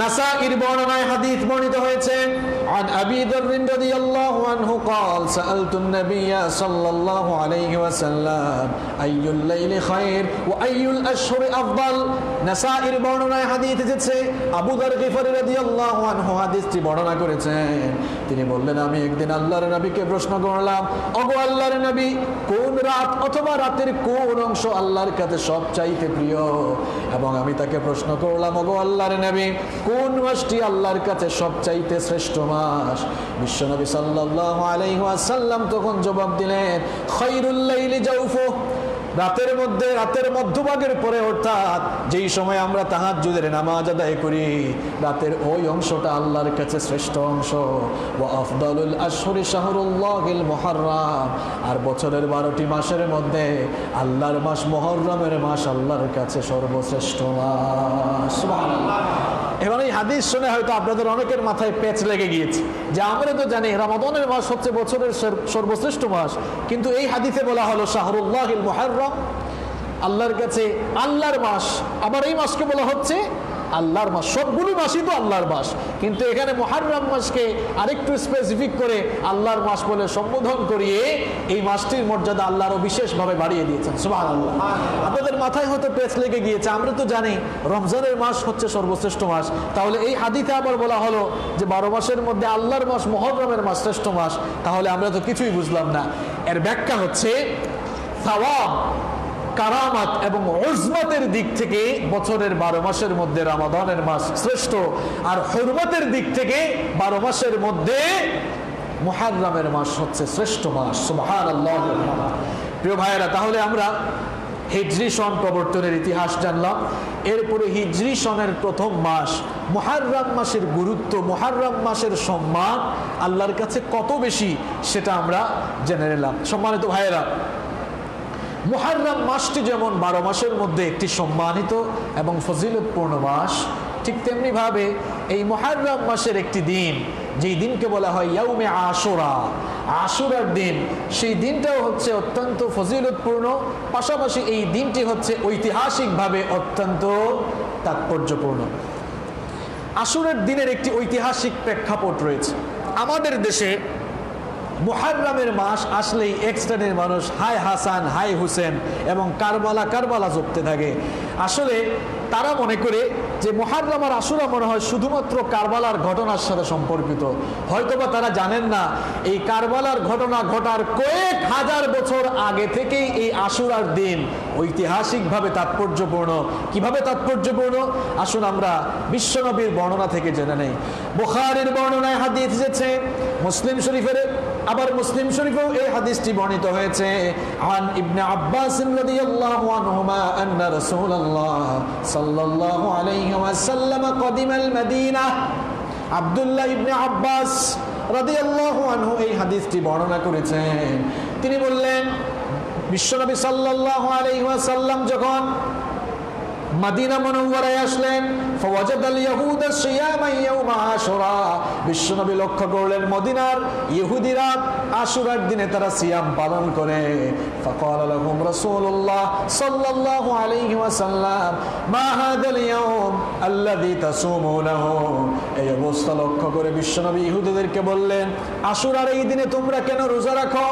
নাসাঈর বর্ণনায় হাদিস বর্ণিত হয়েছে, عن أبي ذر رضي الله عنه قال سألت النبي صلى الله عليه وسلم أي الليل خير وأي الأشهر أفضل। নাসাঈর বর্ণনায় হাদিস এসেছে, আবু যর গিফারী রাদিয়াল্লাহু আনহু হাদিসটি বর্ণনা করেছেন। তিনি বললেন, আমি একদিন আল্লাহর নবীকে প্রশ্ন করলাম, ওগো আল্লাহর নবী, কোন রাত অথবা রাতের কোন অংশ আল্লাহর কাছে সবচাইতে প্রিয়? এবং আমি তাকে প্রশ্ন করলাম, ওগো আল্লাহর নবী, কোন মাসটি আল্লাহর কাছে সবচাইতে শ্রেষ্ঠ মাস? বিশ্বনবী সাল্লাল্লাহু আলাইহি ওয়াসাল্লাম তখন জবাব দিলেন, খায়রুল লাইলি জাওফু, রাতের মধ্যে, রাতের মধ্যভাগের পরে, অর্থাৎ যেই সময় আমরা তাহাজ্জুদের নামাজ আদায় করি, রাতের ওই অংশটা আল্লাহর কাছে শ্রেষ্ঠ অংশ। ওয়া আফদালুল আশহুরি শাহরুল্লাহিল মুহাররম, আর বছরের 12টি মাসের মধ্যে আল্লাহর মাস মুহররমের মাস আল্লাহর কাছে সর্বশ্রেষ্ঠ মাস। সুবহানাল্লাহ। এবার এই হাদিস শুনে হয়তো আপনাদের অনেকের মাথায় পেঁচ লেগে গিয়েছে যে আমরা তো জানি রমাদানের মাস হচ্ছে বছরের সর্বশ্রেষ্ঠ মাস, কিন্তু এই হাদিসে বলা হলো শাহরুল্লাহিল মুহাররম, আল্লাহর কাছে আল্লাহর মাস। আবার এই মাসকে বলা হচ্ছে আল্লাহর মাস। সবগুলো মাসই তো আল্লাহর মাস, কিন্তু এখানে মুহররম মাসকে আরেকটু স্পেসিফিক করে আল্লাহর মাস বলে সম্বোধন করিয়ে এই মাসটির মর্যাদা আল্লাহ আরো বিশেষভাবে বাড়িয়ে দিয়েছেন। সুবহানাল্লাহ। আপনাদের মাথায় হয়তো পেঁচ লেগে গিয়েছে, আমরা তো জানি রমজানের মাস হচ্ছে সর্বশ্রেষ্ঠ মাস, তাহলে এই হাদিসে আবার বলা হলো যে 12 মাসের মধ্যে আল্লাহর মাস মুহররমের মাস শ্রেষ্ঠ মাস, তাহলে আমরা তো কিছুই বুঝলাম না। এর ব্যাখ্যা হচ্ছে সওয়াব, কারামাত এবং উজমতের দিক থেকে বছরের 12 মাসের মধ্যে রমাদানের মাস শ্রেষ্ঠ, আর হুরমতের দিক থেকে 12 মাসের মধ্যে মুহররমের মাস হচ্ছে শ্রেষ্ঠ মাস। সুবহানাল্লাহ। প্রিয় ভাইয়েরা, তাহলে আমরা হিজরি সন প্রবর্তনের ইতিহাস জানলাম। এরপরে হিজরি সনের প্রথম মাস মুহররম মাসের গুরুত্ব, মুহররম মাসের সম্মান আল্লাহর কাছে কত বেশি সেটা আমরা জেনে নিলাম। সম্মানিত ভাইয়েরা, মুহররম মাসটি যেমন 12 মাসের মধ্যে একটি সম্মানিত এবং ফজিলতপূর্ণ মাস, ঠিক তেমনি ভাবে এই মুহররম মাসের একটি দিন, যেই দিনকে বলা হয় ইয়াউমে আশুরা, আশুরার দিন, সেই দিনটাও হচ্ছে অত্যন্ত ফজিলতপূর্ণ। পাশাপাশি এই দিনটি হচ্ছে ঐতিহাসিকভাবে অত্যন্ত তাৎপর্যপূর্ণ। আশুরার দিনের একটি ঐতিহাসিক প্রেক্ষাপট রয়েছে। আমাদের দেশে মুহররমের মাস আসলেই এক শ্রেণীর মানুষ হাই হাসান হাই হুসেন এবং কারবালা কারবালা জপতে থাকে। আসলে তারা মনে করে যে মুহররম আর আশুরা মনে হয় শুধুমাত্র কারবালার ঘটনার সাথে সম্পর্কিত। হয়তোবা তারা জানেন না এই কারবালার ঘটনা ঘটার কয়েক হাজার বছর আগে থেকেই এই আশুরার দিন ঐতিহাসিকভাবে তাৎপর্যপূর্ণ। কিভাবে তাৎপর্যপূর্ণ? আসুন আমরা বিশ্বনবীর বর্ণনা থেকে জেনে নেই। বুখারীর বর্ণনায় হাদিস এসেছে, মুসলিম শরীফের আবার মুসলিম শরীফেও এই হাদিসটি বর্ণিত হয়েছে। আন ইবনে আব্বাস রাদিয়াল্লাহু আনহুমা আন্না রাসূলুল্লাহ সাল্লাল্লাহু আলাইহি ওয়াসাল্লাম কদিমাল মদিনাহ। আব্দুল্লাহ ইবনে আব্বাস রাদিয়াল্লাহু আনহু এই হাদিসটি বর্ণনা করেছেন। তিনি বললেন, বিশ্বনবী সাল্লাল্লাহু আলাইহি ওয়াসাল্লাম যখন মদিনা মুনাওয়ারায় আসলেন, ফাওয়াজাদাল ইয়াহুদা সিয়ামা ইয়াউমা আশুরা, বিশ্বনবী লক্ষ্য করলেন মদিনার ইহুদিরা আশুরার দিনে তারা সিয়াম পালন করে। ফাকাল লাহুম রাসূলুল্লাহ সাল্লাল্লাহু আলাইহি ওয়াসাল্লাম মা হাদাল ইয়াউম আল্লাযী তাসুমুনাহু, এই অবস্থা লক্ষ্য করে বিশ্বনবী ইহুদিদেরকে বললেন, আশুরার এই দিনে তোমরা কেন রোজা রাখো?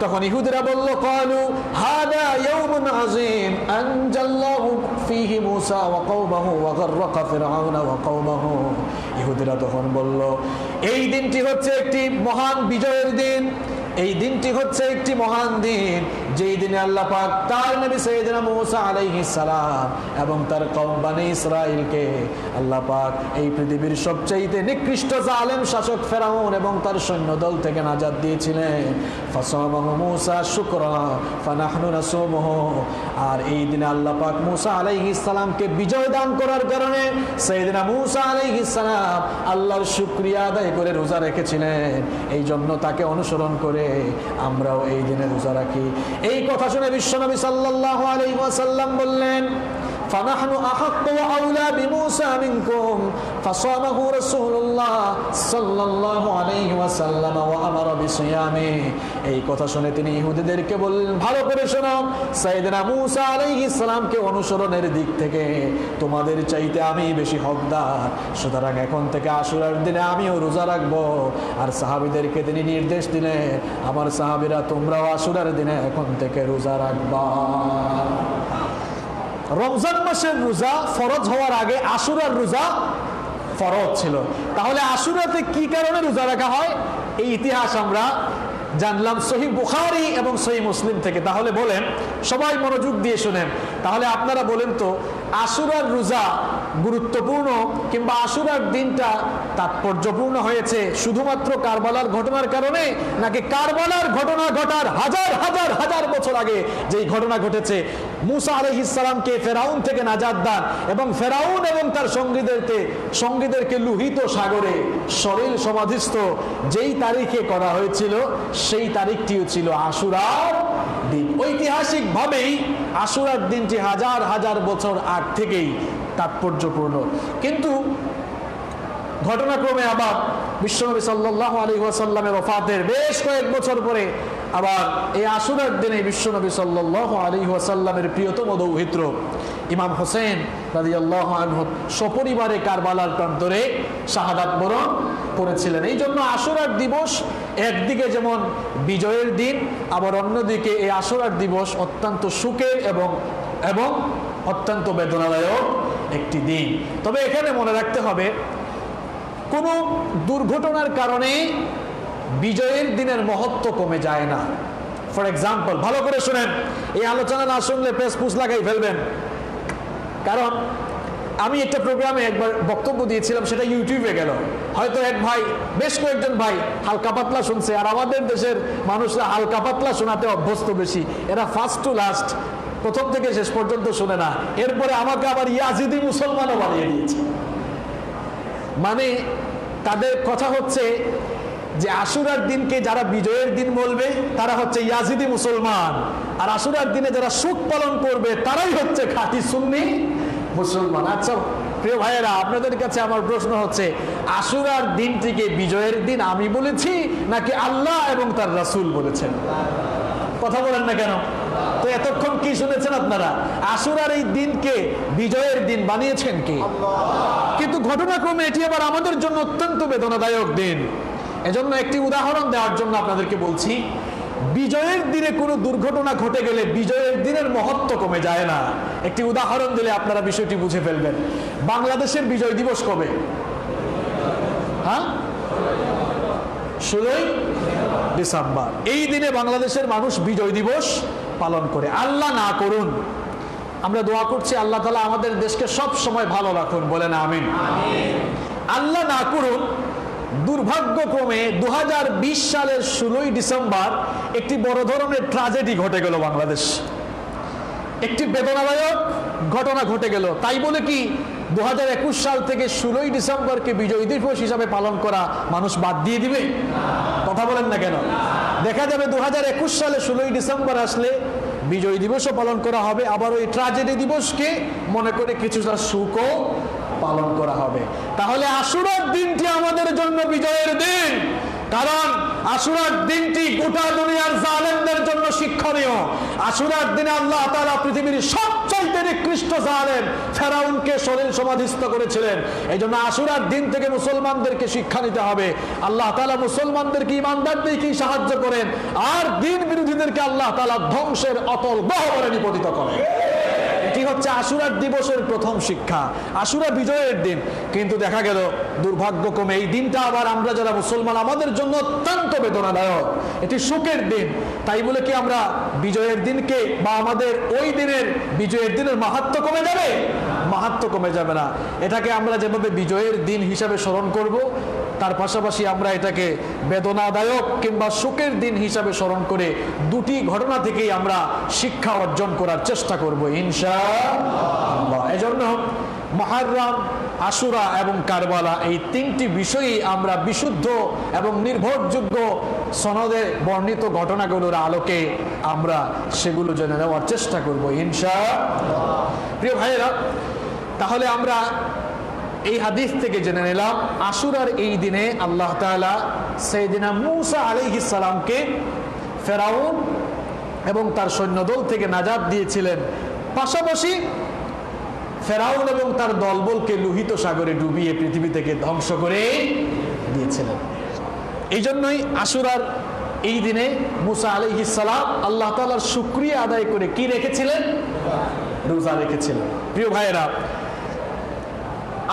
তখন ইহুদিরা বলল, ক্বালু হাদা ইয়াউমুন আযীম আনজাল্লাহু ফীহি মূসা ওয়া কওমাহু ওয়া গাররাকা ফিরআউন ওয়া কওমাহু। ইহুদিরা তখন বলল, এই দিনটি হচ্ছে একটি মহান বিজয়ের দিন, এই দিনটি হচ্ছে একটি মহান দিন, যেই দিনে আল্লাহ পাক তার নবী সাইয়েদনা মূসা আলাইহিস সালাম এবং তার কওম বনি ইসরাইলকে আল্লাহ পাক এই পৃথিবীর সবচেয়ে নিকৃষ্ট জালেম শাসক ফেরাউন এবং তার সৈন্যদল থেকে নাজাত দিয়েছিলেন। ফাসামাহু মূসা শুকরা ফানাহনু নাসুমুহু, আর এই দিনে আল্লাহ পাক মূসা আলাইহিস সালামকে বিজয় দান করার কারণে সাইয়েদনা মূসা আলাইহিস সালাম আল্লাহর শুকরিয়া আদায় করে রোজা রেখেছিলেন। এই জন্য তাকে অনুসরণ করে আমরাও এই দিনে রোজা রাখি। এই কথা শুনে বিশ্বনবী সাল্লাল্লাহু আলাইহি ওয়াসাল্লাম বললেন, ফানাহনু আহাক্কু ওয়া আউলা বিমূসা মিনকুম, ফাসামাহু রাসূলুল্লাহ সাল্লাল্লাহু আলাইহি ওয়াসাল্লাম ওয়া আমারা বিসিয়ামি। এই কথা শুনে তিনি ইহুদিদেরকে বললেন, ভালো করে শোনো, সাইয়েদনা মূসা আলাইহিস সালামকে অনুসরণের দিক থেকে তোমাদের চাইতে আমি বেশি হকদার, সুতরাং এখন থেকে আশুরার দিনে আমিও রোজা রাখবো। আর সাহাবীদেরকে তিনি নির্দেশ দিলেন, আমার সাহাবীরা তোমরাও আশুরার দিনে এখন থেকে রোজা রাখবা। রমজান মাসের রোজা ফরজ হওয়ার আগে আশুরার রোজা ফরজ ছিল। তাহলে আশুরাতে কি কারণে রোজা রাখা হয়? এই ইতিহাস আমরা জানলাম সহিহ বুখারী এবং সহিহ মুসলিম থেকে। তাহলে বলেন, সবাই মনোযোগ দিয়ে শুনেন, তাহলে আপনারা বলেন তো আশুরার রোজা গুরুত্বপূর্ণ কিংবা আশুরার দিনটা তাৎপর্যপূর্ণ হয়েছে শুধুমাত্র কারবালার ঘটনার কারণে, নাকি কারবালার ঘটনা ঘটার হাজার হাজার হাজার বছর আগে যেই ঘটনা ঘটেছে মুসা আলাইহিস সালামকে ফেরাউন থেকে নাজাত দান এবং ফেরাউন এবং তার সঙ্গীদেরকে লোহিত সাগরে সলিল সমাধিস্থ যেই তারিখে করা হয়েছিল সেই তারিখটিও ছিল আশুরার দিন। ঐতিহাসিকভাবেই আশুরার দিনটি হাজার হাজার বছর আগ থেকেই তাৎপর্যপূর্ণ। কিন্তু ঘটনাক্রমে আবার বিশ্বনবী সাল্লাল্লাহু আলাইহি ওয়াসাল্লামের ওফাতের বেশ কয়েক বছর পরে আবার এই আশুরার দিনে বিশ্বনবী সাল্লাল্লাহু আলাইহি ওয়াসাল্লামের প্রিয়তম দৌহিত্র ইমাম হোসেন রাদিয়াল্লাহু আনহু সপরিবারে কারবালার প্রান্তরে শাহাদাত বরণ করেছিলেন। এই জন্য আশুরার দিবস একদিকে যেমন বিজয়ের দিন, আবার অন্যদিকে এই আশুরার দিবস অত্যন্ত সুখের এবং অত্যন্ত বেদনাদায়ক একটি দিন। তবে এখানে মনে রাখতে হবে, কোনো দুর্ঘটনার কারণে বিজয়ের দিনের মহত্ব কমে যায় না। ফর এক্সাম্পল, ভালো করে শুনেন, এই আলোচনা না শুনলে পেসপুস লাগাই ফেলবেন। কারণ আমি একটা প্রোগ্রামে একবার বক্তব্য দিয়েছিলাম, সেটা ইউটিউবে গেল, হয়তো এক ভাই, বেশ কয়েকজন ভাই হালকা পাতলা শুনছে, আর আমাদের দেশের মানুষরা হালকা পাতলা শোনাতে অভ্যস্ত বেশি, এরা ফার্স্ট টু লাস্ট প্রথম থেকে শেষ পর্যন্ত শুনে না। এরপরে আমাকে আবার ইয়াজিদি মুসলমানও বানিয়ে দিয়েছে। মানে তাদের কথা হচ্ছে যে আশুরার দিনকে যারা বিজয়ের দিন বলবে তারা হচ্ছে ইয়াজিদি মুসলমান, আর আশুরার দিনে যারা সুখ পালন করবে তারাই হচ্ছে খাঁটি সুন্নি মুসলমান। আচ্ছা প্রিয় ভাইয়েরা, আপনাদের কাছে আমার প্রশ্ন হচ্ছে, আশুরার দিনটিকে বিজয়ের দিন আমি বলেছি নাকি আল্লাহ এবং তার রাসূল বলেছেন? কথা বলেন না কেন? তো এতক্ষণ কি শুনেছেন আপনারা? আশুরার এই দিনকে বিজয়ের দিন বানিয়েছেন কে? কিন্তু ঘটনাক্রমে এটি আবার আমাদের জন্য অত্যন্ত বেদনাদায়ক দিন। এজন্য একটি উদাহরণ দেওয়ার জন্য আপনাদেরকে বলছি, বিজয়ের দিনে কোনো দুর্ঘটনা ঘটে গেলে বিজয়ের দিনের মহত্ব কমে যায় না। একটি উদাহরণ দিলে আপনারা বিষয়টি বুঝে ফেলবেন। বাংলাদেশের বিজয় দিবস কবে? হ্যাঁ, 16ই ডিসেম্বর। এই দিনে বাংলাদেশের মানুষ বিজয় দিবস পালন করে। আল্লাহ না করুন, আমরা দোয়া করছি আল্লাহ তাআলা আমাদের দেশকে সব সময় ভালো রাখুন, বলেন আমিন। আল্লাহ না করুন, দুর্ভাগ্যক্রমে 2020 সালের 16ই ডিসেম্বর একটি বড় ধরনের ট্র্যাজেডি ঘটে গেল বাংলাদেশ। একটি বেদনাদায়ক ঘটনা ঘটে গেল। তাই বলে কি 2021 সাল থেকে 16ই ডিসেম্বরকে বিজয় দিবস হিসাবে পালন করা মানুষ বাদ দিয়ে দিবে? কথা বলেন না কেন? দেখা যাবে 2021 সালে 16ই ডিসেম্বর আসলে বিজয় দিবসও পালন করা হবে, আবার ওই ট্র্যাজেডি দিবসকে মনে করে কিছুটা সুখও পালন করা হবে। তাহলে আশুরার দিনটি আমাদের জন্য বিজয়ের দিন, কারণ আশুরার দিনটি গোটা দুনিয়ার জালেমদের জন্য শিক্ষণীয়। আশুরার দিনে আল্লাহ তাআলা পৃথিবীর সবচাইতে নিকৃষ্ট জালেম ফেরাউনকে সলিল সমাধিস্থ করেছিলেন। এই জন্য আশুরার দিন থেকে মুসলমানদেরকে শিক্ষা নিতে হবে। আল্লাহ তাআলা মুসলমানদেরকে, ঈমানদারদেরকে সাহায্য করেন, আর দিন বিরোধীদেরকে আল্লাহ তাআলা ধ্বংসের অতল গহ্বরে নিপতিত করেন। এটি হচ্ছে আশুরার দিবসের প্রথম শিক্ষা, আশুরা বিজয়ের দিন। কিন্তু দেখা গেল দুর্ভাগ্যক্রমে এই দিনটা আবার আমরা যারা মুসলমান, আমাদের জন্য অত্যন্ত বেদনাদায়ক। এটি সুখের দিন, তাই বলে কি আমরা বিজয়ের দিনকে বা আমাদের ওই দিনের বিজয়ের দিনের মাহাত্ম্য কমে যাবে? মাহাত্ম্য কমে যাবে না। এটাকে আমরা যেভাবে বিজয়ের দিন হিসাবে স্মরণ করব, তার পাশাপাশি আমরা এটাকে বেদনাদায়ক কিংবা সুখের দিন হিসাবে স্মরণ করে দুটি ঘটনা থেকেই আমরা শিক্ষা অর্জন করার চেষ্টা করব ইনশাআল্লাহ। এজন্য মুহররম, আশুরা এবং কারবালা এই তিনটি বিষয়ই আমরা বিশুদ্ধ এবং নির্ভরযোগ্য সনদে বর্ণিত ঘটনাগুলোর আলোকে আমরা সেগুলো জেনে নেওয়ার চেষ্টা করব ইনশাআল্লাহ। প্রিয় ভাইয়েরা, তাহলে আমরা এই হাদিস থেকে জেনে নিলাম আশুরার এই দিনে আল্লাহ তাআলা সাইয়েদিনা মূসা আলাইহিস সালামকে ফেরাউন এবং তার সৈন্যদল থেকে নাজাত দিয়েছিলেন, পাশাপাশি ফেরাউন এবং তার দলবলকে লোহিত সাগরে ডুবিয়ে পৃথিবী থেকে ধ্বংস করে দিয়েছিলেন। এই জন্যই আশুরার এই দিনে মূসা আলাইহিস সালাম আল্লাহ তাআলার শুকরিয়া আদায় করে কি রেখেছিলেন? রোজা রেখেছিলেন। প্রিয় ভাইয়েরা,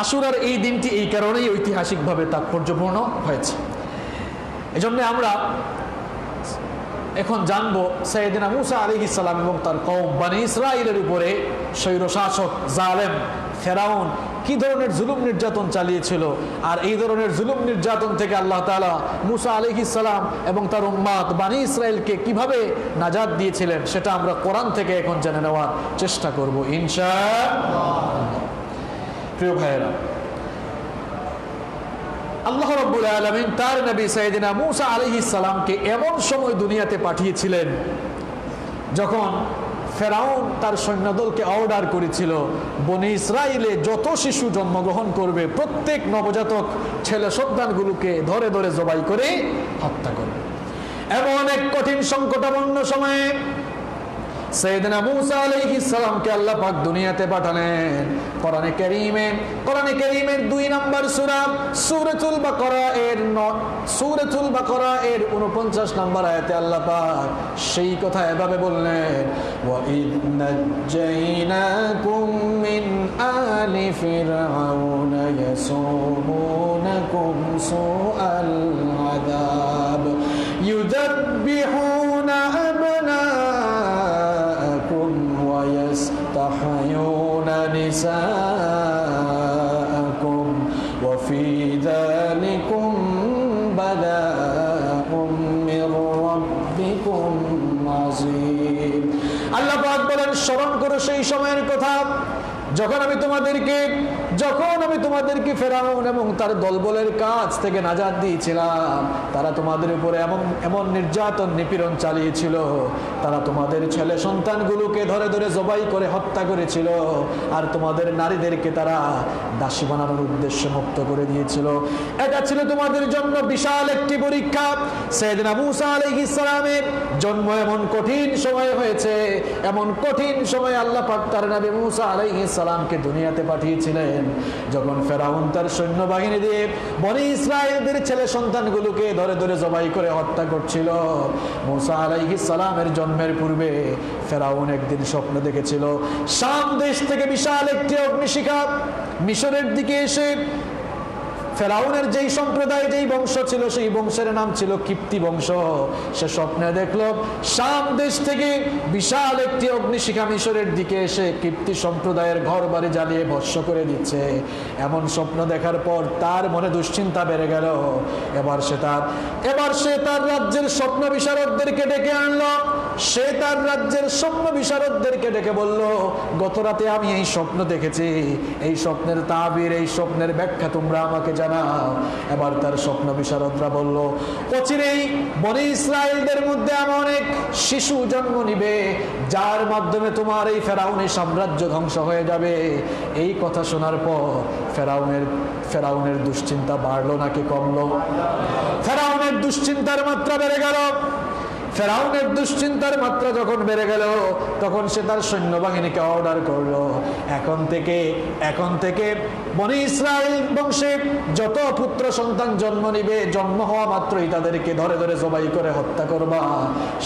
আশুরার এই দিনটি এই কারণেই ঐতিহাসিকভাবে তাৎপর্যপূর্ণ হয়েছে। এজন্য আমরা এখন জানবো সাইয়েদনা মুসা আলাইহিস সালাম এবং তার কওম বনি ইসরাইলের উপরে স্বৈরশাসক জালেম ফেরাউন কি ধরনের জুলুম নির্যাতন চালিয়েছিল, আর এই ধরনের জুলুম নির্যাতন থেকে আল্লাহ তাআলা মুসা আলাইহিস সালাম এবং তার উম্মত বনি ইসরাইলকে কিভাবে নাজাত দিয়েছিলেন সেটা আমরা কোরআন থেকে এখন জেনে নেওয়ার চেষ্টা করব ইনশাআল্লাহ। প্রিয় ভাইয়েরা, আল্লাহ রাব্বুল আলামিন তার নবী সাইয়েদনা মুসা আলাইহিস সালামকে এমন সময় দুনিয়াতে পাঠিয়েছিলেন যখন ফেরাউন তার সৈন্যদলকে অর্ডার করেছিল বনি ইসরাইলে যত শিশু জন্মগ্রহণ করবে প্রত্যেক নবজাতক ছেলে সন্তানগুলোকে ধরে ধরে জবাই করে হত্যা করবে। এমন এক কঠিন সংকটাপন্ন সময়ে সাইয়েদনা মুসা আলাইহিস সালামকে আল্লাহ পাক দুনিয়াতে পাঠালেন। কোরআনে কারীমের 2 নম্বর সূরা সূরাতুল বাকারা এর 49 নম্বর আয়াতে আল্লাহ পাক সেই কথা এভাবে বললেন, ওয়া ইদ নাজ্জাইনাকুম মিন আলি ফিরআউনা ইয়াসুমুনাকুম সুআল আযাব ইউযাব্বিহুনা يستحيون نساءكم وفي ذلكم بلاء من ربكم عظيم। আল্লাহ পাক বলেন, স্মরণ করো সেই সময়ের কথা যখন আমি তোমাদেরকে ফেরাউন এবং তার দলবলের কাছ থেকে নাজাত দিয়েছিলাম। তারা তোমাদের উপরে এমন নির্যাতন নিপীড়ন চালিয়েছিল, তারা তোমাদের ছেলে সন্তানগুলোকে ধরে ধরে জবাই করে হত্যা করেছিল, আর তোমাদের নারীদেরকে তারা দাসী বানানোর উদ্দেশ্যে মুক্ত করে দিয়েছিল। এটা ছিল তোমাদের জন্য বিশাল একটি পরীক্ষা। সাইয়েদনা মুসা আলাইহিস সালামের জন্ম এমন কঠিন সময় হয়েছে, এমন কঠিন সময় আল্লাহ পাক তার নবী মুসা আলাইহিস সালামকে দুনিয়াতে পাঠিয়েছিলেন যখন ফেরাউন তার সৈন্যবাহিনী দিয়ে বনি ইসরাইলদের ছেলে সন্তানগুলোকে ধরে ধরে জবাই করে হত্যা করছিল। মুসা আলাইহিস সালামের জন্মের পূর্বে ফেরাউন একদিন স্বপ্ন দেখেছিল শাম দেশ থেকে বিশাল একটি অগ্নিশিখা মিশরের দিকে এসে ফেরাউনের যেই সম্প্রদায় যেই বংশ ছিল সেই বংশের নাম ছিল কিপ্তি বংশ। সে স্বপ্নে দেখলো শাম দেশ থেকে বিশাল একটি অগ্নিশিখা মিশরের দিকে এসে কিপ্তি সম্প্রদায়ের ঘর বাড়ি জ্বালিয়ে ভস্ম করে দিচ্ছে। এমন স্বপ্ন দেখার পর তার মনে দুশ্চিন্তা বেড়ে গেল। এবার সে তার রাজ্যের স্বপ্ন বিশারদদেরকে ডেকে আনলো। সে তার রাজ্যের স্বপ্ন বিশারদদেরকে ডেকে বলল, গত রাতে আমি এই স্বপ্ন দেখেছি, এই স্বপ্নের তাবির, এই স্বপ্নের ব্যাখ্যা তোমরা আমাকে জানাও। এবার তার স্বপ্ন বিশারদরা বলল, অচিরেই বনি ইসরাইলদের মধ্যে এমন এক শিশু জন্ম নিবে যার মাধ্যমে তোমার এই ফেরাউনের সাম্রাজ্য ধ্বংস হয়ে যাবে। এই কথা শোনার পর ফেরাউনের দুশ্চিন্তা বাড়লো নাকি কমলো? ফেরাউনের দুশ্চিন্তার মাত্রা বেড়ে গেল। ফেরাউনের দুশ্চিন্তার মাত্রা যখন বেড়ে গেল তখন সে তার সৈন্যবাহিনীকে অর্ডার করলো, এখন থেকে বনি ইসরাইল বংশে যত পুত্র সন্তান জন্ম নিবে জন্ম হওয়া মাত্রই তাদেরকে ধরে ধরে জবাই করে হত্যা করবা।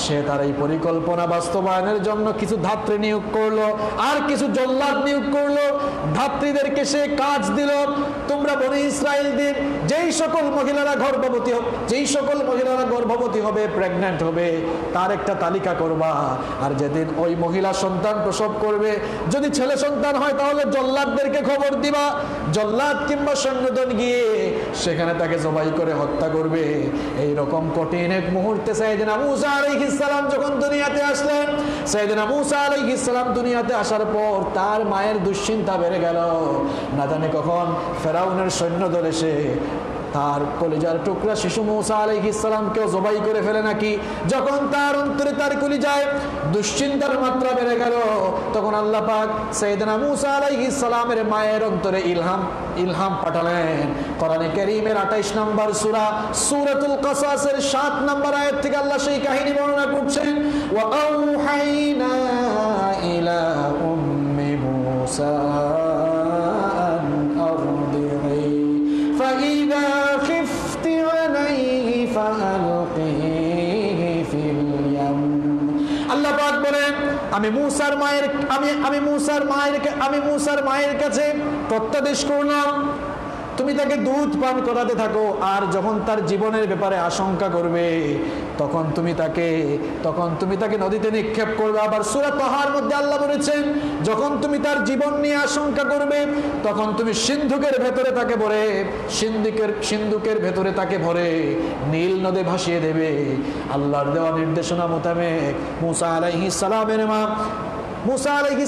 সে তার এই পরিকল্পনা বাস্তবায়নের জন্য কিছু ধাত্রী নিয়োগ করলো আর কিছু জল্লাদ নিয়োগ করলো। ধাত্রীদেরকে সে কাজ দিল, তোমরা বনি ইসরাইলদের যেই সকল মহিলারা গর্ভবতী হবে, প্রেগন্যান্ট হবে, তার একটা তালিকা করবা। আর যেদিন ওই মহিলা সন্তান প্রসব করবে, যদি ছেলে সন্তান হয় তাহলে জল্লাদদেরকে খবর দিবা। জল্লাদ কিংবা সৈন্যদল গিয়ে সেখানে তাকে জবাই করে হত্যা করবে। এই রকম কঠিন এক মুহূর্তে সাইয়েদনা মুসা আলাইহিস সালাম যখন দুনিয়াতে আসলেন, সাইয়েদনা মুসা আলাইহিস সালাম দুনিয়াতে আসার পর তার মায়ের দুশ্চিন্তা বেড়ে গেল। না জানে কখন ফেরাউনের সৈন্যদল এসে তার কলিজার টুকরা শিশু মুসা আলাইহিস সালামকেও জবাই করে ফেলে নাকি। যখন তার অন্তরে তার কলিজায় দুশ্চিন্তার মাত্রা বেড়ে গেল তখন আল্লাহ পাক সাইয়েদনা মুসা আলাইহিস সালামের মায়ের অন্তরে ইলহাম পাঠালেন। কোরআনে কারীমের 28 নম্বর সূরা সূরাতুল কাসাসের 7 নম্বর আয়াত থেকে আল্লাহ সেই কাহিনী বর্ণনা করছেন, ওয়া আওহাইনা ইলা উম্মি মুসা فإذا خفت عليه فألقيه في اليم। আল্লাহ পাক বলেন, আমি মুসার মায়ের কাছে প্রত্যাদেশ করলাম, তুমি তাকে দুধ পান করাতে থাকো, আর যখন তার জীবনের ব্যাপারে আশঙ্কা করবে তখন তুমি তাকে নদীতে নিক্ষেপ করবে। আবার সূরা তাহার মধ্যে আল্লাহ বলেছেন, যখন তুমি তার জীবন নিয়ে আশঙ্কা করবে তখন তুমি সিন্ধুকের ভেতরে তাকে ভরে নীল নদে ভাসিয়ে দেবে। আল্লাহর দেওয়া নির্দেশনা মোতাবেক মুসা আলাইহিস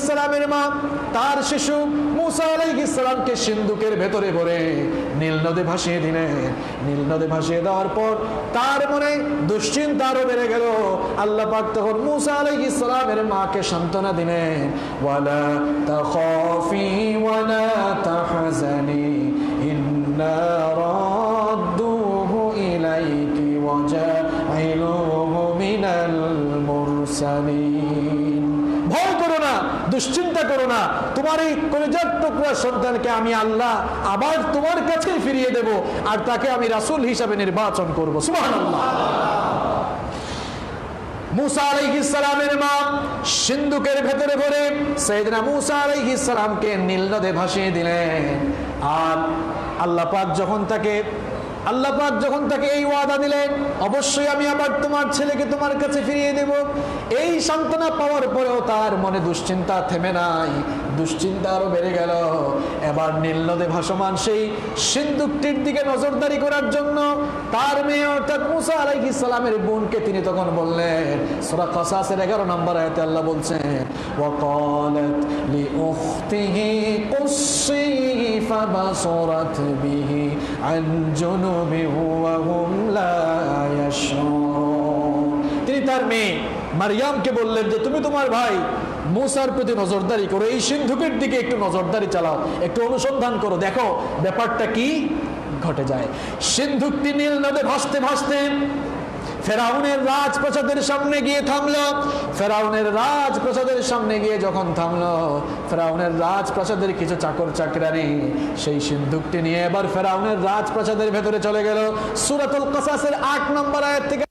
সালামের মা তার শিশু মুসা আলাইহিস সালামকে সিন্ধুকের ভেতরে ভরে নীল নদে ভাসিয়ে দিলেন। নীল নদে ভাসিয়ে দেওয়ার পর তার মনে দুশ্চিন্তা আরো বেড়ে গেল। আল্লাহ পাক তখন মুসা আলাইহিস সালামের মাকে সান্ত্বনা দিলেন, ওয়ালা তাখাফি ওয়ালা তাহজানি ইন্না রাদ্দুহু ইলাইকি ওয়া জাইলুহু মিনাল মুরসালিন। ভয় করো না, দুশ্চিন্তা করো না, তোমার এই কলিজার টুকরা সন্তানকে আমি আল্লাহ আবার তোমার কাছে ফিরিয়ে দেব, আর তাকে আমি রাসূল হিসাবে নির্বাচন করব। সুবহানাল্লাহ। মুসা আলাইহিস সালামের মা সিন্ধুকের ভেতরে ভরে সাইয়েদনা মুসা আলাইহিস সালামকে নীল নদে ভাসিয়ে দিলেন। আর আল্লাহ পাক যখন তাকে এই ওয়াদা দিলেন, অবশ্যই আমি আবার তোমার ছেলেকে তোমার কাছে ফিরিয়ে দেব, এই সান্ত্বনা পাওয়ার পরেও তার মনে দুশ্চিন্তা থেমে নাই, দুশ্চিন্তা আরো বেড়ে গেল। এবার নীল নদে ভাসমান সেই সিন্ধুকটির দিকে নজরদারি করার জন্য তার মেয়ে অর্থাৎ মুসা আলাইহিস সালামের বোনকে তিনি তখন বললেন, সূরা কাসাসের 11 নম্বর আয়াতে আল্লাহ বলছেন, ওয়াকালাত লিউখতিহি কুসসি ফাবাসরাত বিহি আন জুনুবি ওয়া হুম লা ইয়াশউরুন। তিনি তার মেয়ে মারইয়ামকে বললেন যে তুমি তোমার ভাই মুসার প্রতি নজরদারি করো, এই সিন্ধুকের দিকে একটু নজরদারি চালাও, একটু অনুসন্ধান করো, দেখো ব্যাপারটা কি ঘটে যায়। সিন্ধুকটি নীল নদে ভাসতে ভাসতে ফেরাউনের রাজপ্রাসাদের সামনে গিয়ে থামলো। ফেরাউনের রাজপ্রাসাদের সামনে গিয়ে যখন থামলো, ফেরাউনের রাজপ্রাসাদের কিছু চাকর চাকরানি সেই সিন্ধুকটি নিয়ে এবার ফেরাউনের রাজপ্রাসাদের ভেতরে চলে গেল। সূরাতুল কাসাসের 8 নম্বর আয়াত থেকে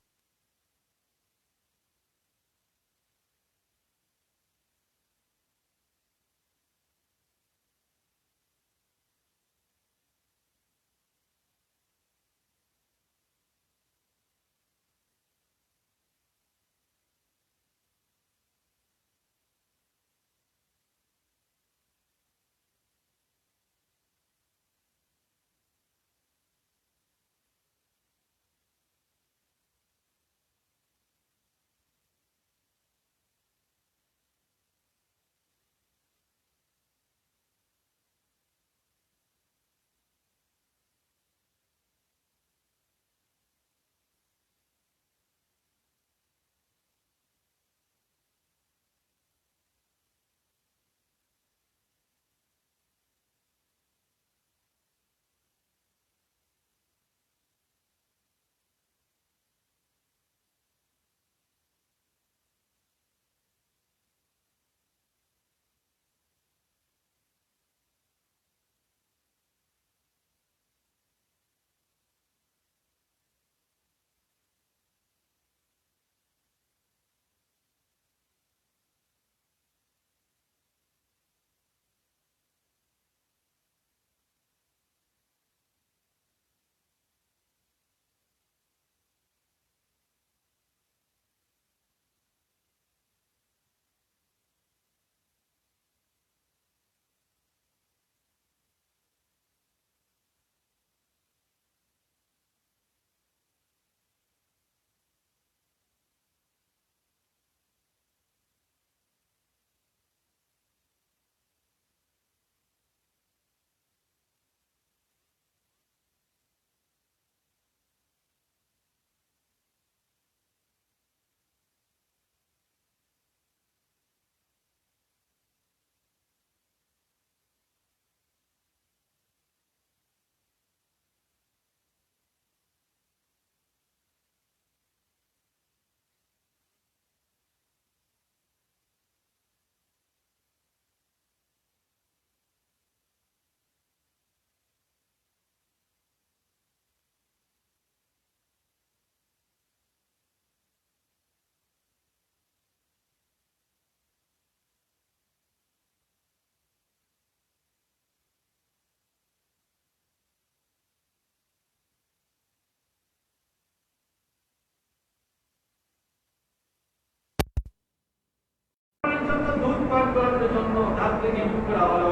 করার জন্য ধাত্রী নিয়োগ করা হলো।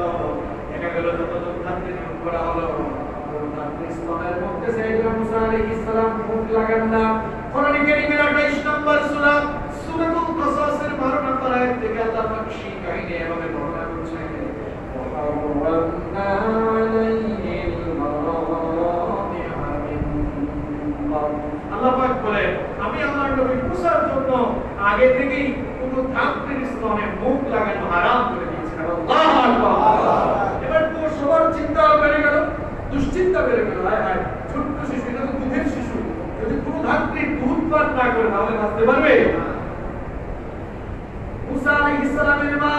দেখা গেল যতজন ধাত্রী নিয়োগ করা হলো, ধাত্রীর মধ্যে সাইয়েদনা মুসা আলাইহিস সালাম মুখ লাগান না। কোরআন কারীমের 28 নম্বর সূরা সূরাতুল কাসাসের 12 নম্বর আয়াত থেকে আল্লাহ পাক সেই কাহিনী এভাবে বর্ণনা করছেন, আল্লাহ পাক বলে আমি আমার নবী মুসার জন্য আগে থেকেই কোন ধাত্রীর স্তনে মুখ লাগানো হারাম করে দিয়েছি। আল্লাহু আকবার। এবার তো সবার চিন্তা বেড়ে গেল, দুশ্চিন্তা বেড়ে গেল। হায় হায়, ছোট্ট শিশু, এটা তো দুধের শিশু, যদি কোন ধাত্রী দুধ পান না করে তাহলে বাঁচতে পারবে? মুসা আলাইহিস সালামের মা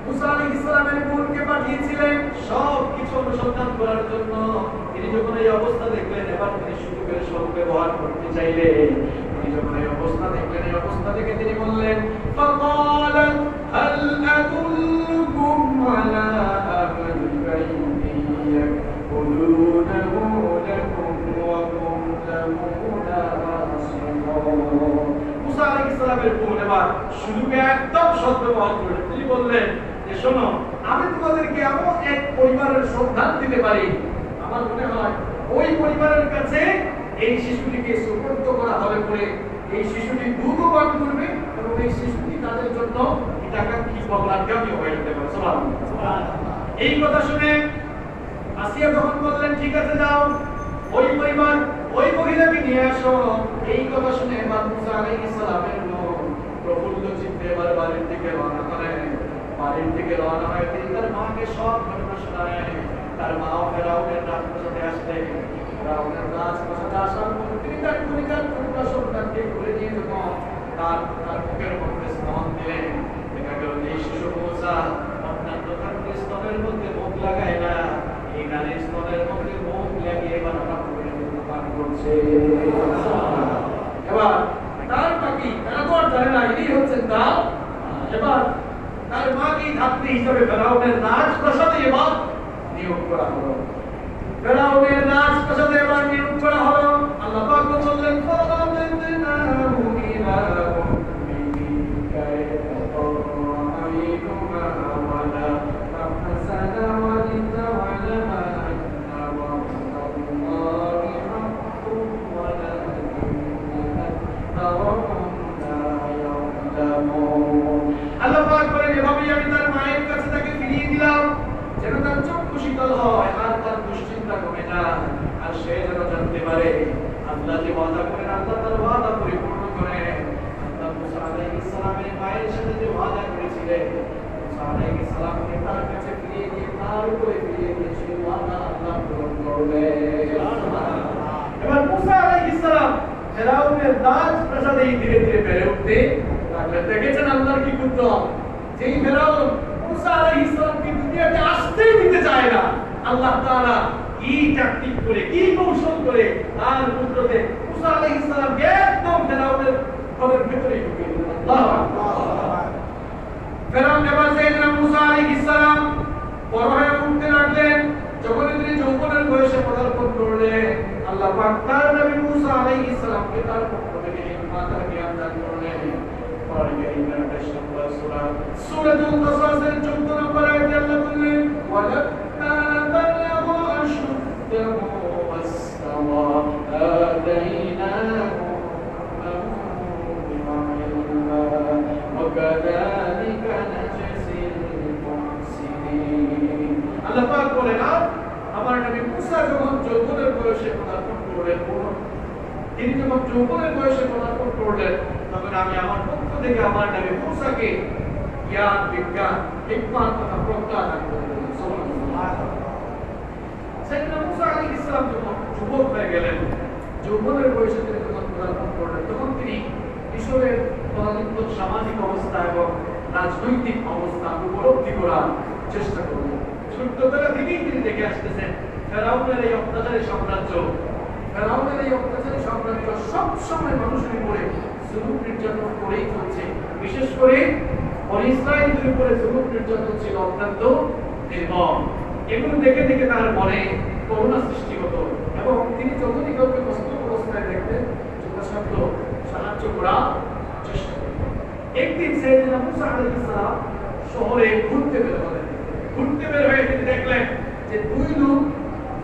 মুসা আলাইহিস সালামের বোনকে পাঠিয়েছিলেন সব কিছু অনুসন্ধান করার জন্য। তিনি যখন এই অবস্থা দেখলেন, এবার তিনি সুযোগের সদ্ব্যবহার করতে চাইলেন। তিনি যখন এই অবস্থা দেখলেন, এই অবস্থা দেখে তিনি বললেন, ফাকালা হাল আদুল্লুকুম আলা আহলি বাইতিন ইয়াকুলুনাহু লাকুম ওয়া হুম লাহু নাসিহুন। মুসা আলাইহিস সালামের বোন এবার সুযোগে একদম সদ্ব্যবহার করলেন। তিনি বললেন যে শোনো, আমি তোমাদেরকে এমন এক পরিবারের সন্ধান দিতে পারি, আমার মনে হয় ওই পরিবারের কাছে এই শিশুটিকে সুপর্দ করা হবে বলে এই শিশুটি দুধ পান করবে এবং এই শিশুটি তাদের জন্য হিতাকাঙ্ক্ষী বগলার গামী হয়ে যেতে পারে। সুবহানাল্লাহ। এই কথা শুনে আসিয়া তখন বললেন, ঠিক আছে যাও, ওই পরিবার ওই মহিলাকে নিয়ে আসো। এই কথা শুনে এবার মুসা আলাইহিস সালামের মন প্রফুল্ল চিত্তে এবার বাড়ির দিকে রওনা করেন। বাড়ির দিকে রওনা হয়ে তিনি তার মাকে সব ঘটনা শোনালেন। তার মাও ফেরাউনের রাজপ্রাসাদে আসলেন। ফেরাউনের রাজপ্রাসাদে আসার পর তিনি তার কলিজার টুকরা সন্তানকে করে নিয়ে যখন তার বুকের মধ্যে স্তন দিলেন, দেখা গেল এই শিশু মুসা অন্যান্য ধাত্রীর স্তনের মধ্যে মুখ লাগায় না, এই নারীর স্তনের মধ্যে মুখ লাগিয়ে এবার হঠাৎ করে পান করছে। এবার তার বাকি তারা তো আর জানে না ইনি হচ্ছেন তার। এবার তার মাকে ধাত্রী হিসেবে ফেরাউনের রাজপ্রাসাদে এবার নিয়োগ করা হলো। ফেরাউনের রাজপ্রাসাদে এবার নিয়োগ করা হলো। আল্লাহ পাক বললেন, ফারাদানাহু ইলা উম্মিহি কায়তাতাআইনুমা ওয়ালা তাহসানা ওয়া লিতা'লামা আন্না ওয়া'দাল্লাহি হাক্কুন ওয়ালাকিন্না আকতারহুম লা ইয়া'লামুন। আল্লাহ পাক বলেন, এভাবেই আমি তার মায়ের কাছে তাকে ফিরিয়ে দিলাম যেন তার চক্ষু শীতল হয় আর তার দুশ্চিন্তা কমে যায়, আর সে যেন জানতে পারে আল্লাহ যে ওয়াদা করেন আল্লাহ তার ওয়াদা পরিপূর্ণ করেন। আল্লাহ মুসা আলাইহিস সালামের মায়ের সাথে যে ওয়াদা করেছিলেন, মুসা আলাইহিস সালামকে তার কাছে ফিরিয়ে দিয়ে তার উপরে ফিরিয়ে দিয়ে সেই ওয়াদা আল্লাহ পূরণ করলেন। এবার মুসা আলাইহিস সালাম ফেরাউনের রাজপ্রাসাদে ধীরে ধীরে বেড়ে উঠতে লাগলেন। দেখেছেন আল্লাহর কি কুদরত, যেই ফেরাউন মুসা আলাইহিস সালামকে দুনিয়াতে আসতেই দিতে চায় না, আল্লাহ তাআলা কি ট্যাকটিক করে কি কৌশল করে তার কুদরতে মুসা আলাইহিস সালামকে একদম ফেরাউনের ঘরের ভিতরে ঢুকিয়ে দিলেন। আল্লাহু আকবার। ফেরাউন এবার সাইয়েদনা মুসা আলাইহিস সালাম বড় হয়ে উঠতে লাগলেন। যখন তিনি যৌবনের বয়সে পদার্পণ করলেন, আল্লাহ পাক তার নবী মুসা আলাইহিস সালামকে তার পক্ষ থেকে মাতার জ্ঞান দান করলেন। সূরাতুল কাসাসের 14 নম্বর আয়াতে আল্লাহ বললেন, ওয়ালাম্মা বালাগা আশুদ্দাহু ওয়াস্তাওয়া আতাইনাহু ইলমা ওয়া কাযালিকা নাজজিল মুহসিনিন। আল্লাহ পাক বলেন, আমার নবী মুসা যখন যৌবনের বয়সে পদার্পণ করলেন, তিনি যখন যৌবনের বয়সে পদার্পণ করলেন, তখন আমি আমার পক্ষ থেকে আমার নবী মুসাকে জ্ঞান বিজ্ঞান হিকমত তথা প্রজ্ঞা দান করলেন। সুবহানাল্লাহ। সাইয়েদনা মুসা আলাইহিস সালাম যখন যুবক হয়ে গেলেন, যৌবনের বয়সে তিনি যখন পদার্পণ করলেন, তখন তিনি মিশরের তদানীন্তন সামাজিক অবস্থা এবং রাজনৈতিক অবস্থা উপলব্ধি করার চেষ্টা করলেন। ছোট্টবেলা থেকেই তিনি দেখে আসতেছেন ফেরাউনের এই অত্যাচারী সাম্রাজ্য, ফেরাউনের এই অত্যাচারী সাম্রাজ্য সবসময় মানুষের উপরে জুলুম নির্যাতন করেই চলছে। বিশেষ করে বনী ইসরাঈলদের উপরে জুলুম নির্যাতন ছিল অত্যন্ত নির্মম। এগুলো দেখে দেখে তার মনে করুণা সৃষ্টি হতো এবং তিনি যখনই কাউকে কষ্ট অবস্থায় দেখতেন যথাসাধ্য সাহায্য করার চেষ্টা করতেন। একদিন সাইয়েদনা মুসা আলাইহিস সালাম শহরে ঘুরতে বের হলেন। ঘুরতে বের হয়ে তিনি দেখলেন যে দুই লোক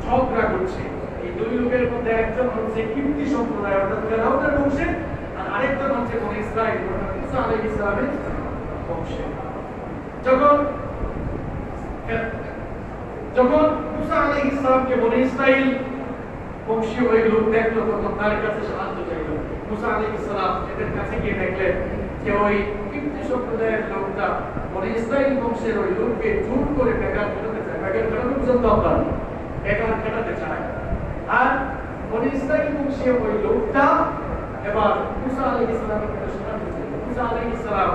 ঝগড়া করছে। এই দুই লোকের মধ্যে একজন হচ্ছে কিপ্তি সম্প্রদায় অর্থাৎ ফেরাউনের বংশে, আর আরেকজন হচ্ছে বনি ইসরাইল অর্থাৎ মুসা আলাইহিস সালামের বংশে। যখন মুসা আলাইহিস সালামকে বনি ইসরাইল বংশীয় ওই লোক দেখলো তখন তার কাছে সাহায্য চাইল। মুসা আলাইহিস সালাম এদের কাছে গিয়ে দেখলেন যে ওই কিপ্তি সম্প্রদায়ের লোকটা বনি ইসরাইল বংশের ওই লোককে জোর করে বেকার ফেরাতে চায়। বেকার ফেরানো পর্যন্ত আপনার বেকার ফেরাতে চায়। আর বনি ইসরাইল বংশীয় ওই লোকটা এবার মুসা আলাইহিস সালামের কাছে শোনাতে চাইল। মুসা আলাইহিস সালাম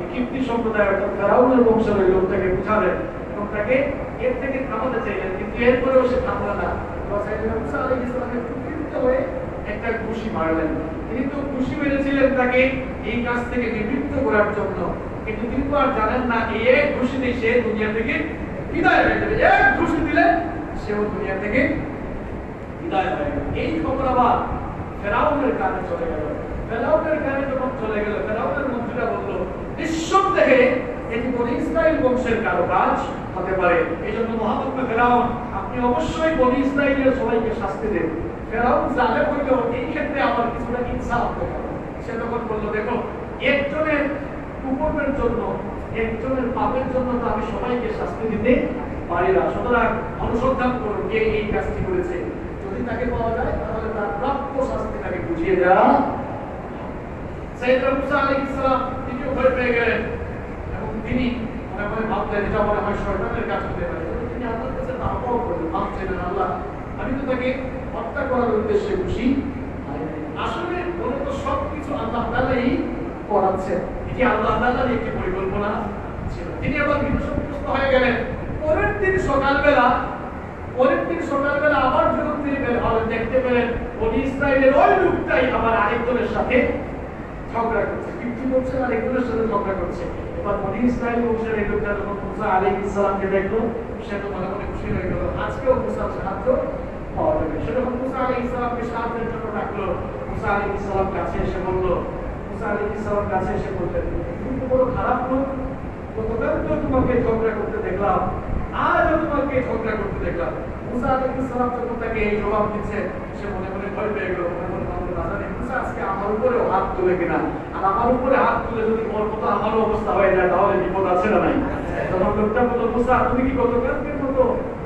এই কিপ্তি সম্প্রদায় অর্থাৎ ফেরাউনের বংশের ওই লোকটাকে বুঝালেন এবং তাকে এর থেকে থামাতে চাইলেন, কিন্তু এরপরেও সে থামলো না। মুসা আলাইহিস সালামের কুপিত হয়ে একটা ঘুষি মারলেন। তিনি তো ঘুষি মেরেছিলেন তাকে এই কাজ থেকে নিবৃত্ত করার জন্য, কিন্তু তিনি তো আর জানেন না এই এক ঘুষিতে সে দুনিয়া থেকে বিদায় হয়ে যাবে। এক ঘুষি দিলে সেও দুনিয়া থেকে বিদায় হয়ে গেল। এই খবর আবার ফেরাউনের কানে চলে গেল। ফেরাউনের কানে যখন চলে গেল, ফেরাউনের মন্ত্রীরা বলল নিঃসন্দেহে এটি বনি ইসরাইল বংশের কারো কাজ হতে পারে, এই জন্য মহাত্মা ফেরাউন আপনি অবশ্যই বনি ইসরাইলের সবাইকে শাস্তি দেন। ফেরাউন জালেম হইলেও এই ক্ষেত্রে আমার কিছুটা ইনসাফ দেখাবো। সে তখন বলল দেখো, একজনের কুকর্মের জন্য একজনের পাপের জন্য তো আমি সবাইকে শাস্তি দিতে পারি না, সুতরাং অনুসন্ধান করুন কে এই কাজটি করেছে। যদি তাকে পাওয়া যায় তাহলে তার প্রাপ্য শাস্তি তাকে বুঝিয়ে দেওয়া। সাইয়েদনা মুসা আলাইহিস সালাম তিনি ভয় পেয়ে গেলেন এবং তিনি মনে মনে ভাবলেন এটা মনে হয় শয়তানের কাজ হতে পারে। তিনি আল্লাহর কাছে তাওবা করলেন, মাফ চাইলেন, আল্লাহ আমি তো তাকে হত্যা করার উদ্দেশ্যে খুশি। আসলে মূলত সবকিছু আল্লাহ তাআলাই করাচ্ছেন, এটি আল্লাহ তাআলার একটি পরিকল্পনা ছিল। তিনি আবার বিপর্যস্ত হয়ে গেলেন। পরের দিন সকালবেলা আবার যখন তিনি বের হলেন দেখতে পেলেন বনি ইসরাইলের ওই লোকটাই আবার আরেকজনের সাথে ঝগড়া করছে, কিপ্তি বংশের আরেকজনের সাথে ঝগড়া করছে। এবার বনি ইসরাইল বংশের এই লোকটা যখন মুসা আলাইহিস সালামকে দেখলো সে তো মনে মনে খুশি হয়ে গেল, আজকেও মুসার সাহায্য পাওয়া যাবে। সে যখন মুসা আলাইহিস সালামকে সাহায্যের জন্য ডাকলো, মুসা আলাইহিস সালাম কাছে এসে বলল, মুসা আলাইহিস সালাম কাছে এসে বললেন তুমি তো বড় খারাপ লোক, গতকাল তো তোমাকে ঝগড়া করতে দেখলাম, আজও তোমাকে ঝগড়া করতে দেখলাম। মুসা আলাইহিস সালাম যখন তাকে এই জবাব দিচ্ছে সে মনে মনে ভয় পেয়ে গেল, মনে মনে ভাবলো না জানি মুসা আজকে আমার উপরেও হাত তুলে কিনা, আর আমার উপরে হাত তুলে যদি ওর মতো আমারও অবস্থা হয়ে যায় তাহলে বিপদ আছে না নাই। তখন লোকটা বলল মুসা তুমি কি গতকালকের মতো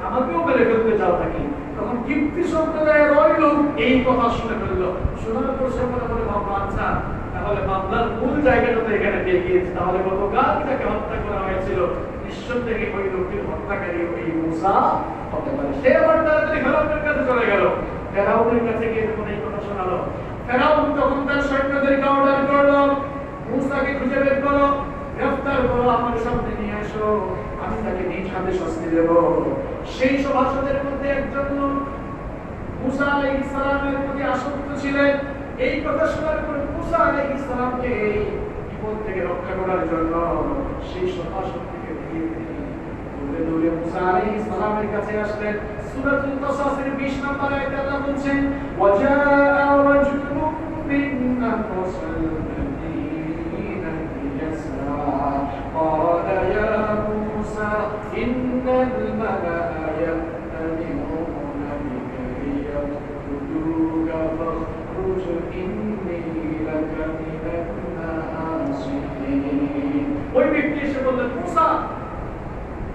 আমাকেও মেরে ফেলতে চাও নাকি? তখন কিপ্তি সম্প্রদায়ের ওই লোক এই কথা শুনে ফেললো। শোনার পর সে মনে মনে ভাবলো আচ্ছা তাহলে মামলার মূল জায়গাটা তো এখানে পেয়ে গিয়েছে, তাহলে গতকাল যাকে হত্যা করা হয়েছিল নিঃসন্দেহে ওই লোকটির হত্যাকারী ওই মুসা হতে পারে। সে আবার তাড়াতাড়ি ফেরাউনের কাছে চলে গেল। ফেরাউনের কাছে গিয়ে যখন এই কথা শোনালো, ফেরাউন তখন তার সৈন্যদেরকে অর্ডার করলো মুসাকে খুঁজে বের করো, গ্রেফতার করো, আমার সামনে নিয়ে আসো, আমি তাকে নিজ হাতে শাস্তি দেব। সেই সভাসদের মধ্যে একজন মুসা আলাইহিস সালামের প্রতি আসক্ত ছিলেন। এই কথা শোনার পর মুসা আলাইহিস সালামকে এই বিপদ থেকে রক্ষা করার জন্য সেই সভাসদকে দৌড়ে দৌড়ে মুসা আলাইহিস সালামের কাছে আসলেন। সূরাতুল কাসাসের 20 নম্বর আয়াতে আল্লাহ বলছেন ওয়াজাআ রাজুলুম মিন আকসাল মাদিনাতি ইয়াসআ ক্বালা ইয়া মুসা ইন্নাল মালা'a ইয়া'তামিরুনা বিকা লিয়াকতুলুকা ফাখরুজ ইন্নী লাকা মিনান নাসিহিন। ওই ব্যক্তি এসে বললেন মুসা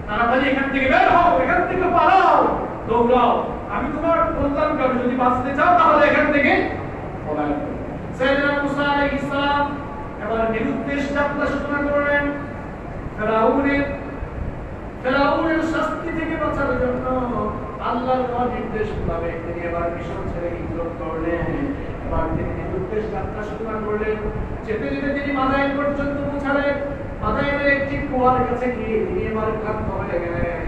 তাড়াতাড়ি এখান থেকে বের হও, এখান থেকে পালাও, দৌড়াও, আমি তোমার কল্যাণ করব, যদি বাঁচতে চাও তাহলে এখান থেকে পলাও। সাইয়েদনা মুসা আলাইহিস সালাম এবার নিরুদ্দেশ যাত্রা সূচনা করলেন। ফেরাউনের শাস্তি থেকে বাঁচার জন্য আল্লাহর নির্দেশ মোতাবেক তিনি এবার মিশর ছেড়ে হিজরত করলেন। এবার তিনি নিরুদ্দেশ যাত্রা সূচনা করলেন। যেতে যেতে তিনি মাদায়েন পর্যন্ত পৌঁছালেন। মাদায়েনের একটি কুয়ার কাছে গিয়ে তিনি এবার ক্লান্ত হয়ে গেলেন।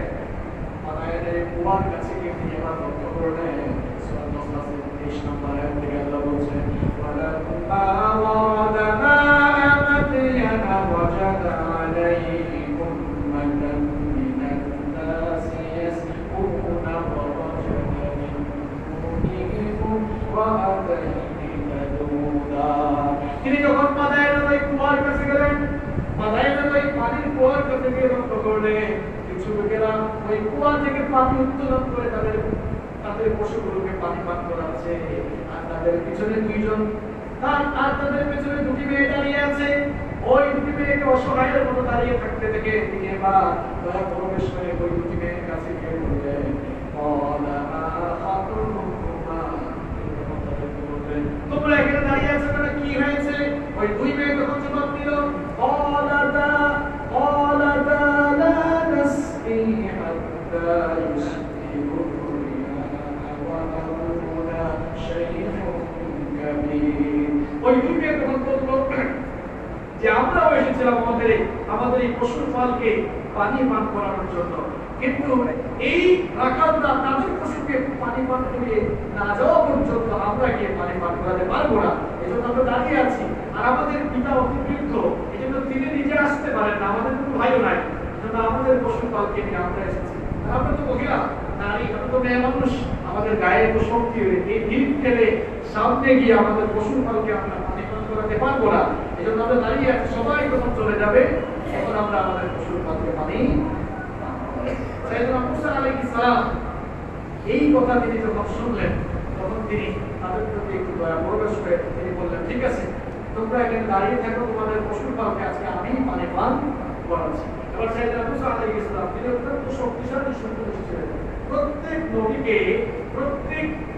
মাদায়েনের কুয়ার কাছে গিয়ে তিনি এবার লক্ষ্য করলেন সূরা নাসের 23 নম্বর আয়াত থেকে আল্লাহ বলছেন ওয়ালাম্মা ওয়ারাদা মা'a মাদিয়ানা ওয়াজাদা আলাইহি উম্মাতান মিনান নাসি ইয়াসকুনা ওয়া ওয়াজাদা মিন দুনিহিম ওয়া'আতাইনি তাদুদা। তিনি যখন মাদায়েনের ওই কুয়ার কাছে গেলেন, মাদায়েনের ওই পানির কুয়ার কাছে গিয়ে যুবকেরা ওই কুয়া থেকে পানি উত্তোলন করে তাদের তাদের পশুগুলোকে পানি পান করাচ্ছে, আর তাদের পিছনে দুইজন আর তাদের পেছনে দুটি মেয়ে দাঁড়িয়ে আছে। ওই দুটি মেয়েকে অসহায়ের মতো দাঁড়িয়ে থাকতে দেখে তিনি এবার দয়া প্রবেশ করে ওই দুটি মেয়ের কাছে গিয়ে বললেন, তোমরা এখানে দাঁড়িয়ে আছো কেন, কি হয়েছে? ওই দুই মেয়ে তখন জবাব দিল, ওই দুই মেয়ে তখন বলল যে আমরাও এসেছিলাম আমাদের এই পশুর পালকে পানি পান করানোর জন্য, কিন্তু এই রাখালরা তাদের পশুকে পানি পান করিয়ে না যাওয়া পর্যন্ত আমরা গিয়ে পানি পান করাতে পারবো না, এই জন্য আমরা দাঁড়িয়ে আছি। আর আমাদের পিতা অতি বৃদ্ধ, এই জন্য তিনি নিজে আসতে পারেন না, আমাদের কোনো ভাইও নাই, এই জন্য আমাদের পশুর পালকে নিয়ে আমরা এসেছি। আর আমরা তো মহিলা নারী, আমরা তো মেয়ে মানুষ, আমাদের গায়ে তো শক্তি, এই দিন ফেলে সামনে গিয়ে আমাদের পশুর পালকে আমরা পানি পান করাতে পারবো না, এই জন্য আমরা দাঁড়িয়ে আছি। সবাই যখন চলে যাবে তখন আমরা আমাদের পশুর পালকে পানি। সাইয়েদনা মুসা আলাইহিস সালাম এই কথা তিনি যখন শুনলেন তখন তিনি তাদের প্রতি একটু দয়া প্রকাশ করে তিনি বললেন, ঠিক আছে, তোমরা এখানে দাঁড়িয়ে থাকো, তোমাদের পশুর পালকে আজকে আমি পানি পান করাচ্ছি। এবার সাইয়েদনা মুসা আলাইহিস সালাম তিনি অত্যন্ত শক্তিশালী সুপুরুষ ছিলেন। প্রত্যেক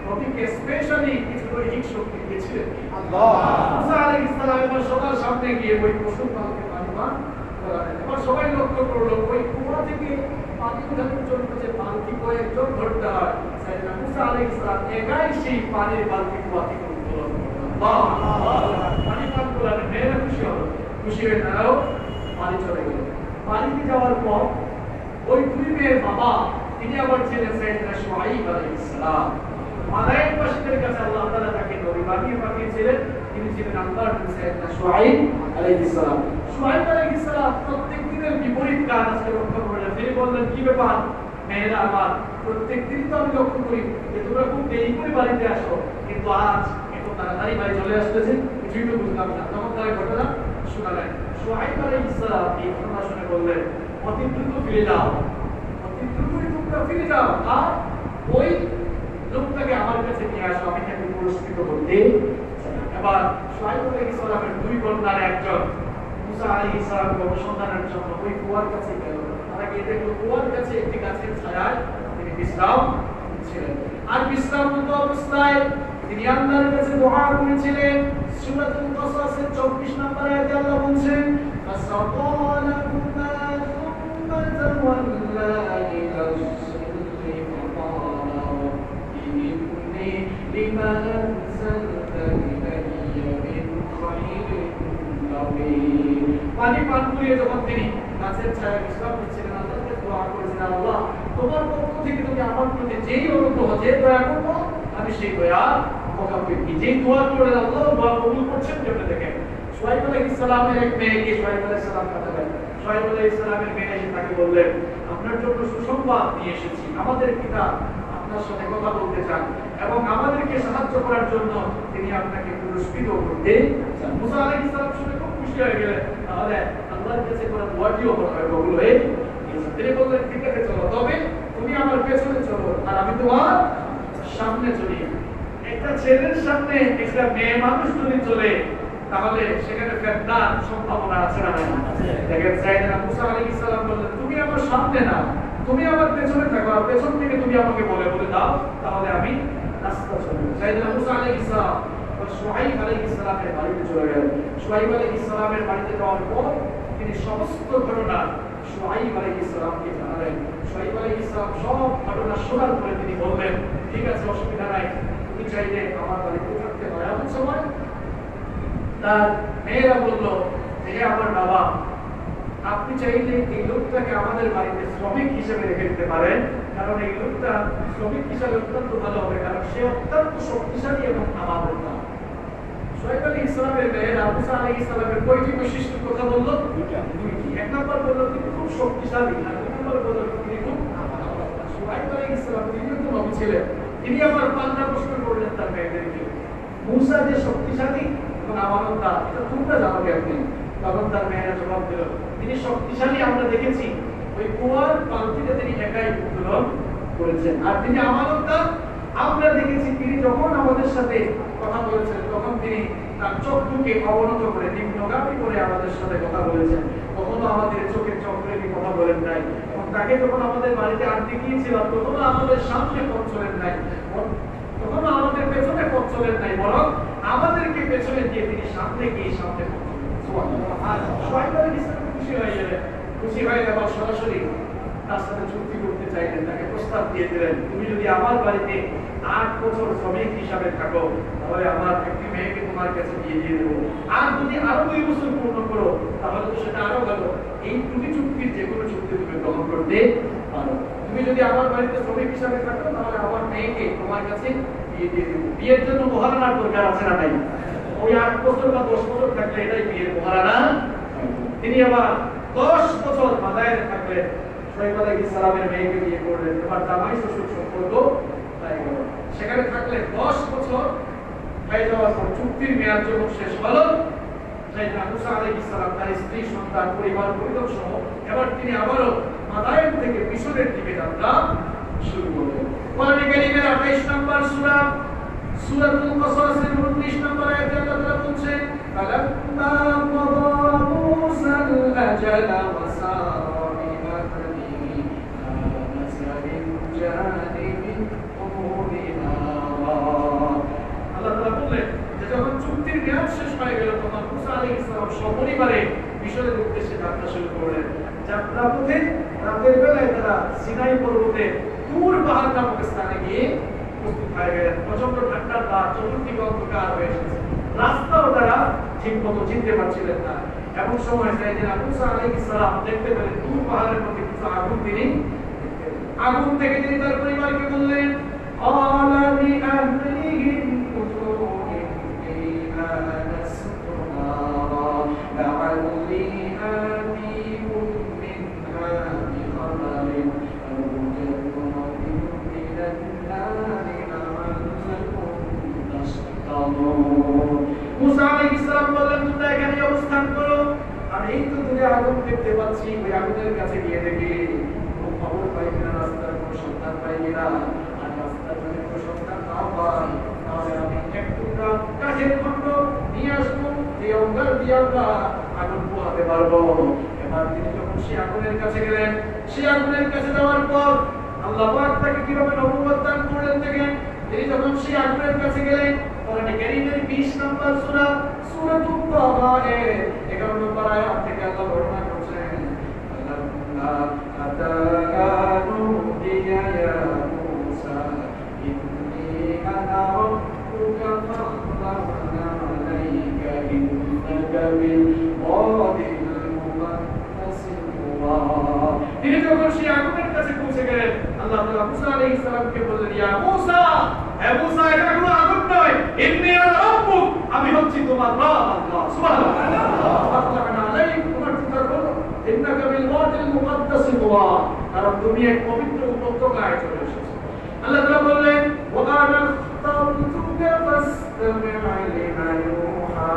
নবীকে স্পেশালি কিছু দৈহিক শক্তি দিয়েছিলেন আল্লাহ। মুসা আলাইহিস সালাম এবার সবার সামনে গিয়ে ওই পশুর পালকে পানি পান করালেন। এবার সবাই লক্ষ্য করলো ওই কুয়া থেকে পানি উঠানোর জন্য যে বালতি কয়েকজন ধরতে হয়, সাইয়েদনা মুসা আলাইহিস সালাম একাই সেই পানির বালতি কুয়া থেকে উত্তোলন করলেন। পানি পান করলেন, মেয়েরা খুশি হলো, খুশি হয়ে তারাও পানি চলে গেল। পানিতে যাওয়ার পর ওই দুই মেয়ের বাবা তিনি আবার ছিলেন সাইয়েদনা শুআইব আলাইহিস সালাম। মালায়েকবাসীদের কাছে আল্লাহ তাআলা তাকে নবী বানিয়ে পাঠিয়েছিলেন, তিনি ছিলেন আল্লাহর নবী সাইয়েদনা শুআইব আলাইহিস সালাম। শুআইব আলাইহিস সালাম প্রত্যেক দিনের বিপরীত কাজ আজকে লক্ষ্য করলেন। তিনি বললেন, কি ব্যাপার মেয়েরা আমার, প্রত্যেক দিন তো আমি লক্ষ্য করি যে তোমরা খুব দেরি করে বাড়িতে আসো, কিন্তু আজ এত তাড়াতাড়ি বাড়ি চলে আসতেছে, কিছুই তো বুঝলাম না। তখন তারা ঘটনা শোনালেন। শুআইব আলাইহিস সালাম এই ঘটনা শুনে বললেন, অতি দ্রুত ফিরে যাও, অতি দ্রুতই তোমরা ফিরে যাও, আর ওই লোকটাকে আমার কাছে নিয়ে আসো, আমি তাকে পুরস্কৃত করতে চাই। এবার শুআইব আলাইহিস সালামের দুই কন্যার একজন মুসা আলাইহিস সালামকে অনুসন্ধানের জন্য ওই কুয়ার কাছে গেল। তারা গিয়ে দেখলো কুয়ার কাছে একটি গাছের ছায়ায় তিনি বিশ্রাম ছিলেন। আর বিশ্রামরত অবস্থায় তিনি আল্লাহর কাছে দোয়া করেছিলেন। সূরাতুল কাসাসের 24 নম্বর আয়াতে আল্লাহ বলছেন, ফাসাকালাহুমা সুম্মা তাওয়াল্লা ইলা সিদরি ফাকালা রাব্বি ইন্নী লিমা আনজালতা ইলাইয়া মিন খায়রিন নাবিয়্। পানি পান করিয়ে যখন তিনি গাছের ছায়ায় বিশ্রাম নিচ্ছিলেন, আল্লাহকে দোয়া করেছিলেন, আল্লাহ তোমার পক্ষ থেকে তুমি আমার প্রতি যেই অনুগ্রহ, যে দয়া করবো আমি সেই দয়া মোকাবিলা, যেই দোয়া করে আল্লাহ দোয়া কবুল করছেন। যেটা দেখেন শুআইব আলাইহিস সালামের এক মেয়েকে শুআইব আলাইহিস সালাম পাঠালেন। শুআইব আলাইহিস সালামের মেয়ে এসে তাকে বললেন, আপনার জন্য সুসংবাদ নিয়ে এসেছি, আমাদের পিতা আপনার সাথে কথা বলতে চান এবং আমাদেরকে সাহায্য করার জন্য তিনি আপনাকে পুরস্কৃত করতে চান। মুসা আলাইহিস সালাম শুনে খুব খুশি হয়ে গেলেন, তাহলে আল্লাহর কাছে কোনো দোয়াটিও কবুল হয়ে গেছে। তিনি বললেন, ঠিক আছে চলো, তবে তুমি আমার পেছনে চলো আর আমি তোমার সামনে চলি। একটা ছেলের সামনে একটা মেয়ে মানুষ যদি চলে তাহলে সেখানে ফেতনার সম্ভাবনা আছে না? দেখেন সাইয়েদনা মুসা আলাইহিস সালাম বললেন, তুমি আমার সামনে না, তুমি আমার পেছনে থাকো, আর পেছন থেকে তুমি আমাকে বলে দাও, তাহলে আমি রাস্তা চলব। সাইয়েদনা মুসা আলাইহিস সালাম শুআইব আলাইহিস সালামের বাড়িতে চলে গেলেন। শুআইব আলাইহিস সালামের বাড়িতে যাওয়ার পর তিনি সমস্ত ঘটনা শুআইব আলাইহিস সালামকে জানালেন। শুআইব আলাইহিস সালাম সব ঘটনা শোনার পরে তিনি বললেন, ঠিক আছে, অসুবিধা নাই, তুমি চাইলে আমার বাড়িতে থাকতে পারো। এমন সময় তার মেয়েরা বলল, হে আমার বাবা, আপনি চাইলে এই লোকটাকে আমাদের বাড়িতে শ্রমিক হিসেবে রেখে দিতে পারেন, কারণ এই লোকটা শ্রমিক হিসাবে অত্যন্ত ভালো হবে, কারণ সে অত্যন্ত শক্তিশালী এবং আমাবতা। শুআইব আলাইহিস সালামের মেয়েরা মুসা আলাইহিস সালামের কয়টি বৈশিষ্ট্যের কথা বলল? দুইটি। এক নম্বর বলল তিনি খুব শক্তিশালী, আর দুই নম্বর বলল তিনি খুব আমাবতা। শুআইব আলাইহিস সালাম তিনি তো নবী ছিলেন, তিনি আবার পাল্টা প্রশ্ন করলেন তার মেয়েদেরকে, মুসা যে শক্তিশালী এবং আমাবতা, এটা তোমরা জানো কেমনে? তখন তার মেয়েরা জবাব দিল, তিনি শক্তিশালী আমরা দেখেছি, ওই কুয়ার পালকিতে তিনি একাই উত্তোলন করেছেন। আর তিনি আমানতদার। আমরা দেখেছি তিনি যখন আমাদের সাথে কথা বলেছেন তখন তিনি তার চোখকে অবনত করে নিম্নগামী করে আমাদের সাথে কথা বলেছেন। কখনো আমাদের চোখের চোখ রেখে কথা বলেন নাই। এবং তাকে যখন আমাদের বাড়িতে আনতে গিয়েছিলাম তখনও আমাদের সামনে পথ চলেন নাই, তখনও আমাদের পেছনে পথ চলেন নাই, বরং আমাদেরকে পেছনে দিয়ে তিনি সামনে গিয়ে সামনে পথ চলেন। আর সবাই খুশি হয়ে গেলেন। খুশি হয়ে আবার সরাসরি তার সাথে চুক্তি করতে চাইলেন, তাকে প্রস্তাব দিয়ে দিলেন, তুমি যদি আমার বাড়িতে 8 বছর শ্রমিক হিসাবে থাকো তাহলে আমার একটি মেয়েকে তোমার কাছে দিয়ে দেবো। আর যদি আরো 2 বছর পূর্ণ করো তাহলে তো সেটা আরো ভালো। এই দুটি চুক্তির যে কোনো চুক্তি তুমি গ্রহণ করতে পারো। তুমি যদি আমার বাড়িতে শ্রমিক হিসাবে থাকো তাহলে আমার মেয়েকে তোমার কাছে দিয়ে দেবো। বিয়ের জন্য মহারানার দরকার আছে না নাই? ওই 8 বছর বা 10 বছর থাকলে এটাই বিয়ের মহারানা। তিনি আবার 10 বছর মাদায়ের থাকলেন। শোয়েব আলাইহিস সালামের মেয়েকে বিয়ে করলেন। এবার জামাই শ্বশুর সম্পর্ক তাই গেল। সেখানে থাকলে 10 বছর হয়ে যাওয়ার পর চুক্তির মেয়াদ যখন শেষ হলো, সাইয়েদনা মুসা আলাইহিস সালাম তার স্ত্রী সন্তান পরিবার পরিজন সহ এবার তিনি আবারও মাদায়েন থেকে মিশরের দিকে যাত্রা শুরু করলেন। কোরআনে কারীমের 28 নম্বর সূরা সূরাতুল কাসাসের 29 নম্বর আয়াতে আল্লাহ তাআলা বলছেন, ফালাম্মা ক্বাদা মুসাল আজালা ওয়া সারা বিআহলিহি আনাসা মিন জানিবিন তুরি নারা। আল্লাহ তাআলা বললেন যে যখন চুক্তির মেয়াদ শেষ হয়ে গেল তখন মুসা আলাইহিস সালাম সপরিবারে মিশরের উদ্দেশ্যে যাত্রা শুরু করলেন। যাত্রা পথে রাতের বেলায় তারা সিনাই পর্বতে তুর পাহাড় নামক স্থানে গিয়ে উপস্থিত হয়ে গেলেন। প্রচন্ড ঠান্ডার রাত, চতুর্দিকে অন্ধকার হয়ে এসেছে। রাস্তাও তারা ঠিক মতো চিনতে পারছিলেন না। এমন সময় সাইয়েদনা মুসা আলাইহিস সালাম দেখতে পেলেন তুর পাহাড়ের মধ্যে কিছু আগুন। তিনি আগুন থেকে তিনি তার পরিবারকে বললেন, ক্বালা লিআহলিহিম কুতু ইন্নী আনাসতু নারা লাআল্লি আতিকুম মিনহা বিখাবারিন আও জান্নাতিন মিনান নারি লাআল্লাকুম তাসতামুন। মুসা আলাইহিস সালাম বললেন, তোমরা এখানে অবস্থান করো, আমি এই তো দূরে আগুন দেখতে পাচ্ছি, ওই আগুনের কাছে গিয়ে দেখি খবর পাই কিনা, রাস্তার কোনো সন্ধান পাই কিনা। আর রাস্তার যদি কোনো সন্ধান না পাই তাহলে আমি এক টুকরা কাঠের খণ্ড নিয়ে আসবো, যে অঙ্গার দিয়ে আমরা আগুন পোহাতে পারবো। এবার তিনি যখন সেই আগুনের কাছে গেলেন, সেই আগুনের কাছে যাওয়ার পর আল্লাহ পাক তাকে কিভাবে নবুয়ত দান করলেন দেখেন। তিনি যখন সেই আগুনের কাছে গেলেন, কোরআনে কারীমের 20 নম্বর সূরা সূরাতুত তাহা এর 11 নম্বর আয়াত থেকে আল্লাহ বর্ণনা করছেন, আতায়া নুদিয়া ইয়া মূসা ইন্নী আনা রাব্বুকা ফাখলা'না আলাইকা ইন্নাকা বিল ওয়াদিল মুকাদ্দাসি তুওয়া। তিনি যখন সেই আগুনের কাছে পৌঁছে গেলেন, আল্লাহ তাআলা মুসা আলাইহিস সালামকে বললেন, ইয়া মূসা, হে মূসা, এটা কোনো আগুন নয়, ইন্নী আনা রাব্বুক, আমি হচ্ছি তোমার রব। আল্লাহ সুবহানাল্লাহ। ফাখলা'না আলাইকা, তোমার চিন্তা করো, ইন্নাকা বিল ওয়াদিল মুকাদ্দাসি তুওয়া, কারণ তুমি এক পবিত্র উপত্যকায় চলে এসেছো। আল্লাহ তাআলা বললেন, ওয়া আনা খাতাবতুকা ফাসতামি' লিমা ইউহা।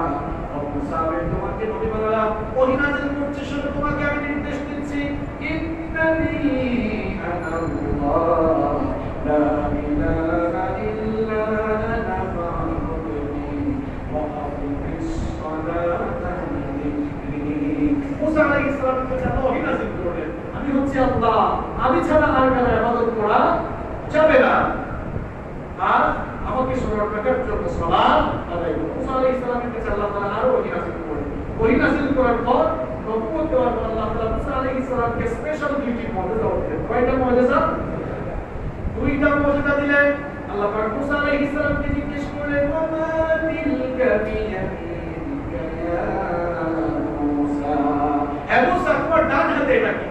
মুসা, আমি তোমাকে নবী বানালাম, ওহী নাযিল করছি, শুধু তোমাকে আমি নির্দেশ দিচ্ছি, ইন্নানি আনা আল্লাহ লা ইলাহা ইল্লা আনা ফা'বুদনি ওয়া আকিমিস সালাতা লিযিকরি। মুসা আলাইহিস সালামের কাছে আল্লাহ ওহী নাযিল করলেন, আমি হচ্ছি আল্লাহ, আমি ছাড়া আর কারো ইবাদত করা যাবে না, আর আমাকে স্মরণ রাখার জন্য সালাত আদায় করো। মুসা আলাইহিস সালামের কাছে আল্লাহ তাআলা আরো ওহী নাযিল করলেন। ওহী নাযিল করার পর নবুয়ত দেওয়ার পর আল্লাহ তাআলা মুসা আলাইহিস সালামকে স্পেশাল ডিউটি মর্যাদা দিলেন। কয়টা মর্যাদা? 2টা মর্যাদা দিলেন। আল্লাহ পাক মুসা আলাইহিস সালামকে জিজ্ঞেস করলেন, ওয়া মা তিলকা বিয়ামিনিকা ইয়া মূসা, হে মূসা, তোমার ডান হাতে এটা কি?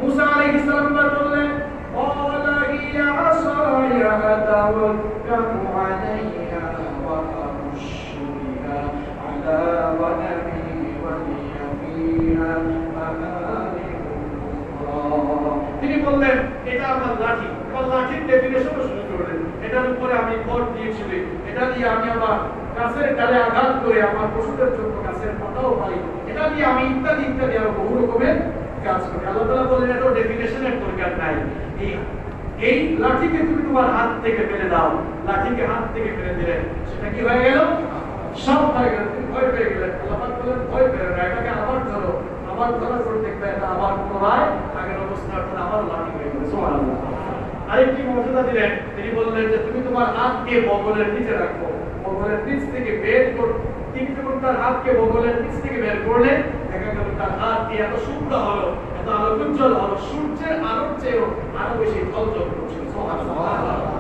মুসা আলাইহিস সালাম বললেন, ক্বালা হিয়া আসায়া আতাওয়াক্কালু আলাইহা ওয়া আহুশশু বিহা আলা গনামি ওয়া লিয়া ফিহা মাআরিবু উখরা। তিনি বললেন, এটা আমার লাঠি। এবার লাঠির ডেফিনেশন শুরু করলেন, এটার উপরে আমি ভর দিয়েছিলি, এটা দিয়ে আমি আবার গাছের ডালে আঘাত করে আমার পশুদের জন্য গাছের পাতাও পাই, এটা দিয়ে আমি ইত্যাদি ইত্যাদি আরো বহু রকমের কাজ করে। আল্লাহ তাআলা বলেন এটা ডেফিনেশনের দরকার নাই, এই লাঠিকে তুমি তোমার হাত থেকে ফেলে দাও, লাঠিকে হাত থেকে ফেলে দিলে সেটা কি হয়ে গেল? সব হয়ে গেল। তুমি ভয় পেয়ে গেলে, আল্লাহ পাক বলেন ভয় পেয়ে না, এটাকে আবার ধরো, আবার ধরার পর দেখবে এটা আবার পুনরায় আগের অবস্থার পর আবার লাঠি হয়ে গেল। সুবহানাল্লাহ। আরেকটি মর্যাদা দিলেন, তিনি বললেন যে তুমি তোমার হাতকে বগলের নিচে রাখো, বগলের নিচ থেকে বের করো। তিনি যখন তার হাতকে বগলের নিচ থেকে বের করলেন, দেখা গেল তার হাতটি এত শুভ্র হলো, এত আলোকোজ্জ্বল হলো, সূর্যের আলোর চেয়েও আরো বেশি জ্বলজ্বল করছিল। সুবহানাল্লাহ।